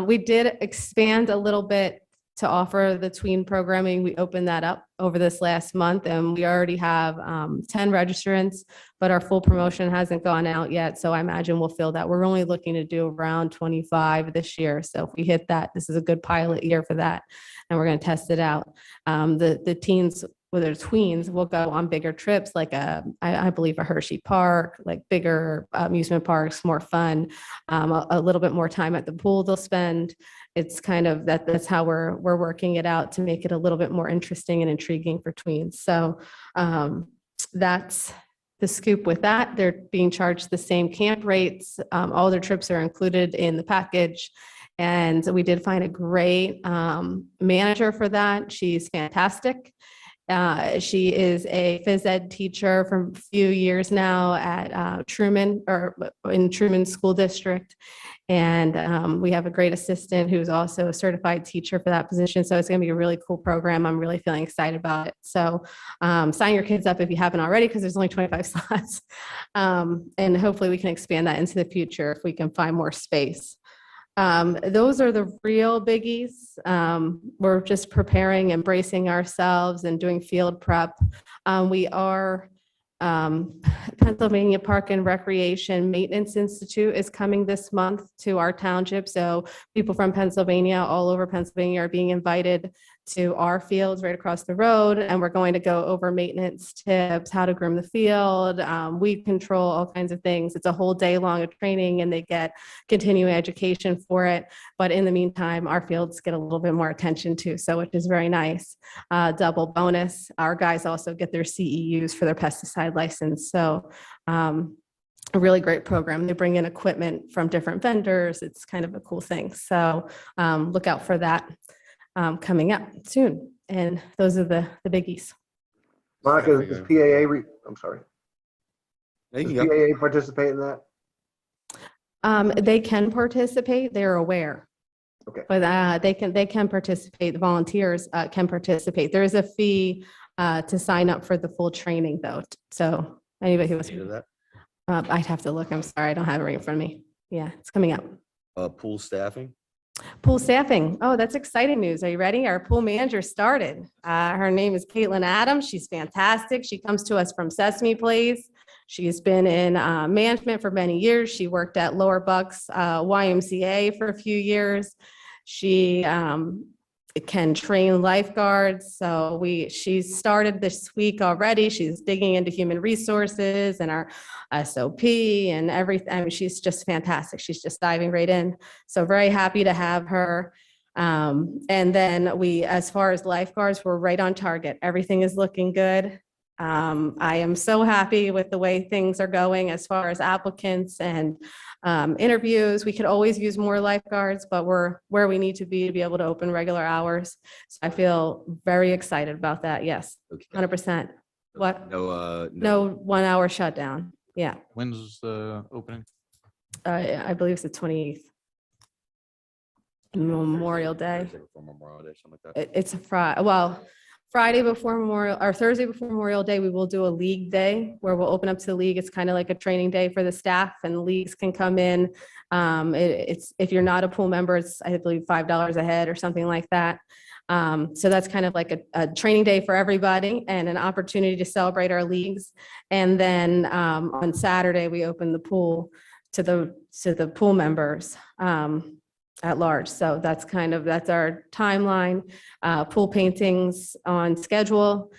We did expand a little bit to offer the tween programming. We opened that up over this last month, and we already have 10 registrants, but our full promotion hasn't gone out yet. So I imagine we'll fill that. We're only looking to do around 25 this year. So if we hit that, this is a good pilot year for that, and we're going to test it out. The teens, whether it's tweens, will go on bigger trips, like I believe a Hershey Park, like bigger amusement parks, more fun, a little bit more time at the pool they'll spend. It's kind of that's how we're working it out to make it a little bit more interesting and intriguing for tweens. So that's the scoop with that. They're being charged the same camp rates. All their trips are included in the package. And we did find a great manager for that. She's fantastic. She is a phys ed teacher for a few years now at Truman, or in Truman School District. And we have a great assistant who's also a certified teacher for that position. So it's going to be a really cool program. I'm really feeling excited about it. So sign your kids up if you haven't already, because there's only 25 slots. And hopefully we can expand that into the future if we can find more space. Those are the real biggies. We're just preparing, embracing ourselves and doing field prep. We are Pennsylvania Park and Recreation Maintenance Institute is coming this month to our township. So people from Pennsylvania, all over Pennsylvania, are being invited to our fields right across the road. And we're going to go over maintenance tips, how to groom the field, weed control, all kinds of things. It's a whole day long of training, and they get continuing education for it. But in the meantime, our fields get a little bit more attention too, so which is very nice. Double bonus. Our guys also get their CEUs for their pesticide license. So a really great program. They bring in equipment from different vendors. It's kind of a cool thing. So look out for that coming up soon. And those are the biggies. Monica, does PAA, I'm sorry. Does PAA participate in that? They can participate. They're aware. Okay. But they can participate. The volunteers can participate. There is a fee to sign up for the full training, though. So anybody who wants to do that, I'd have to look. I'm sorry, I don't have it right in front of me. Yeah, it's coming up. Pool staffing. Pool staffing. Oh, that's exciting news. Are you ready? Our pool manager started. Her name is Caitlin Adams. She's fantastic. She comes to us from Sesame Place. She's been in management for many years. She worked at Lower Bucks YMCA for a few years. She can train lifeguards. So she's started this week already. She's digging into human resources and our SOP and everything. I mean, she's just fantastic. She's just diving right in. So very happy to have her. And then as far as lifeguards, we're right on target. Everything is looking good. I am so happy with the way things are going as far as applicants and interviews. We could always use more lifeguards, but we're where we need to be able to open regular hours. So I feel very excited about that. Yes, 100%. What? No 1 hour shutdown. Yeah. When's the opening? I believe it's the 28th. Memorial Day. It's a Friday. Well, Friday before Memorial or Thursday before Memorial Day, we will do a league day where we'll open up to the league. It's kind of like a training day for the staff, and leagues can come in. It's if you're not a pool member, it's I believe $5 a head or something like that. So that's kind of like a training day for everybody and an opportunity to celebrate our leagues. And then on Saturday, we open the pool to the pool members at large. So that's our timeline. Pool paintings on schedule,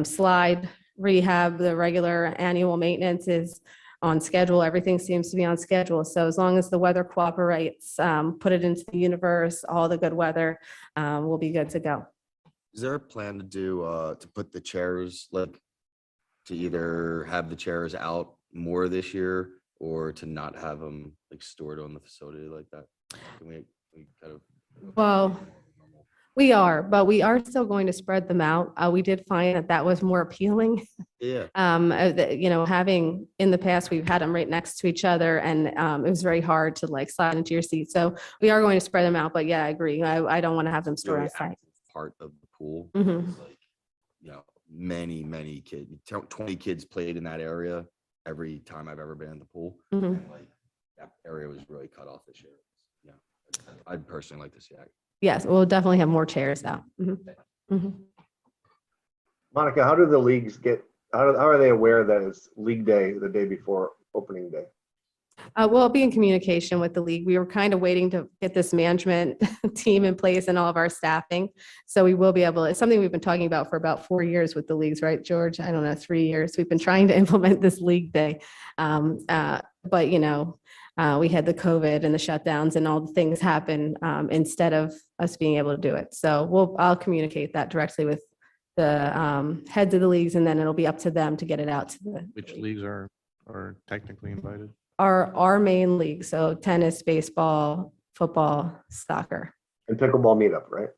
slide rehab, the regular annual maintenance is on schedule. Everything seems to be on schedule. So as long as the weather cooperates, put it into the universe, all the good weather, we'll be good to go. Is there a plan to do, to put the chairs, like, to either have the chairs out more this year or to not have them like stored on the facility like that? Can we kind of? Well, we are, but we are still going to spread them out. We did find that was more appealing. Yeah. Having in the past, we've had them right next to each other, and it was very hard to like slide into your seat. So we are going to spread them out. But yeah, I agree. I don't want to have them stored Really outside. Part of the pool. Mhm. It's like, many kids. 20 kids played in that area every time I've ever been in the pool. Mhm. And like that area was really cut off this year. Yeah, I'd personally like to see that. Yes, we'll definitely have more chairs out. Mhm. Mhm. Monica, how do the leagues how are they aware that it's league day the day before opening day? We'll be in communication with the league. We were kind of waiting to get this management team in place and all of our staffing. So we will be able, it's something we've been talking about for about 4 years with the leagues, right, George? I don't know, 3 years. We've been trying to implement this league day. But we had the COVID and the shutdowns and all the things happen instead of us being able to do it. So I'll communicate that directly with the heads of the leagues, and then it'll be up to them to get it out to the. Which leagues are technically invited? Our main league, so tennis, baseball, football, soccer. And pickleball meetup, right?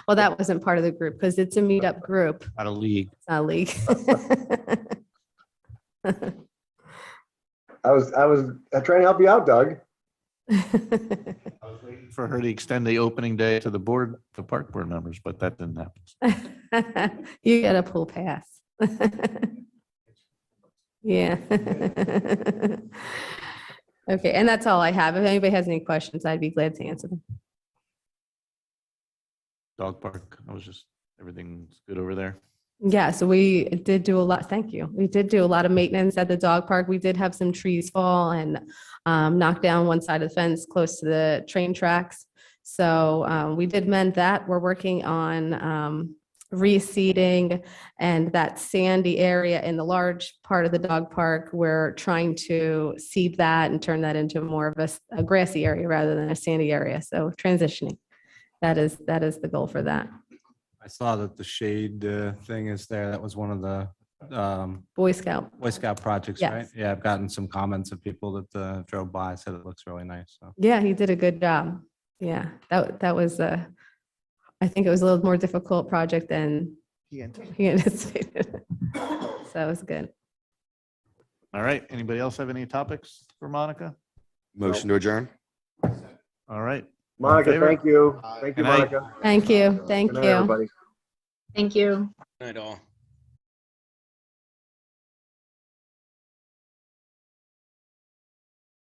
Well, that wasn't part of the group because it's a meetup group. Not a league. It's not a league. I was trying to help you out, Doug. For her to extend the opening day to the park board members, but that didn't happen. You get a pool pass. Yeah. Okay, and that's all I have. If anybody has any questions, I'd be glad to answer them. Dog park, everything's good over there. Yeah, so we did do a lot. Thank you. We did do a lot of maintenance at the dog park. We did have some trees fall and knock down one side of the fence close to the train tracks. So we did mend that. We're working on reseeding and that sandy area in the large part of the dog park. We're trying to seed that and turn that into more of a grassy area rather than a sandy area. So transitioning, that is the goal for that. I saw that the shade thing is there. That was one of the Boy Scout projects, Yes. right? Yeah, I've gotten some comments of people that drove by, said it looks really nice. So Yeah, he did a good job. Yeah, that was I think it was a little more difficult project than he anticipated. So it was good. All right. Anybody else have any topics for Monica? Motion to adjourn. All right. Monica, thank you. Thank you, Good night. Monica. Thank you. Thank Good night, you. everybody. Thank you. Good night, all.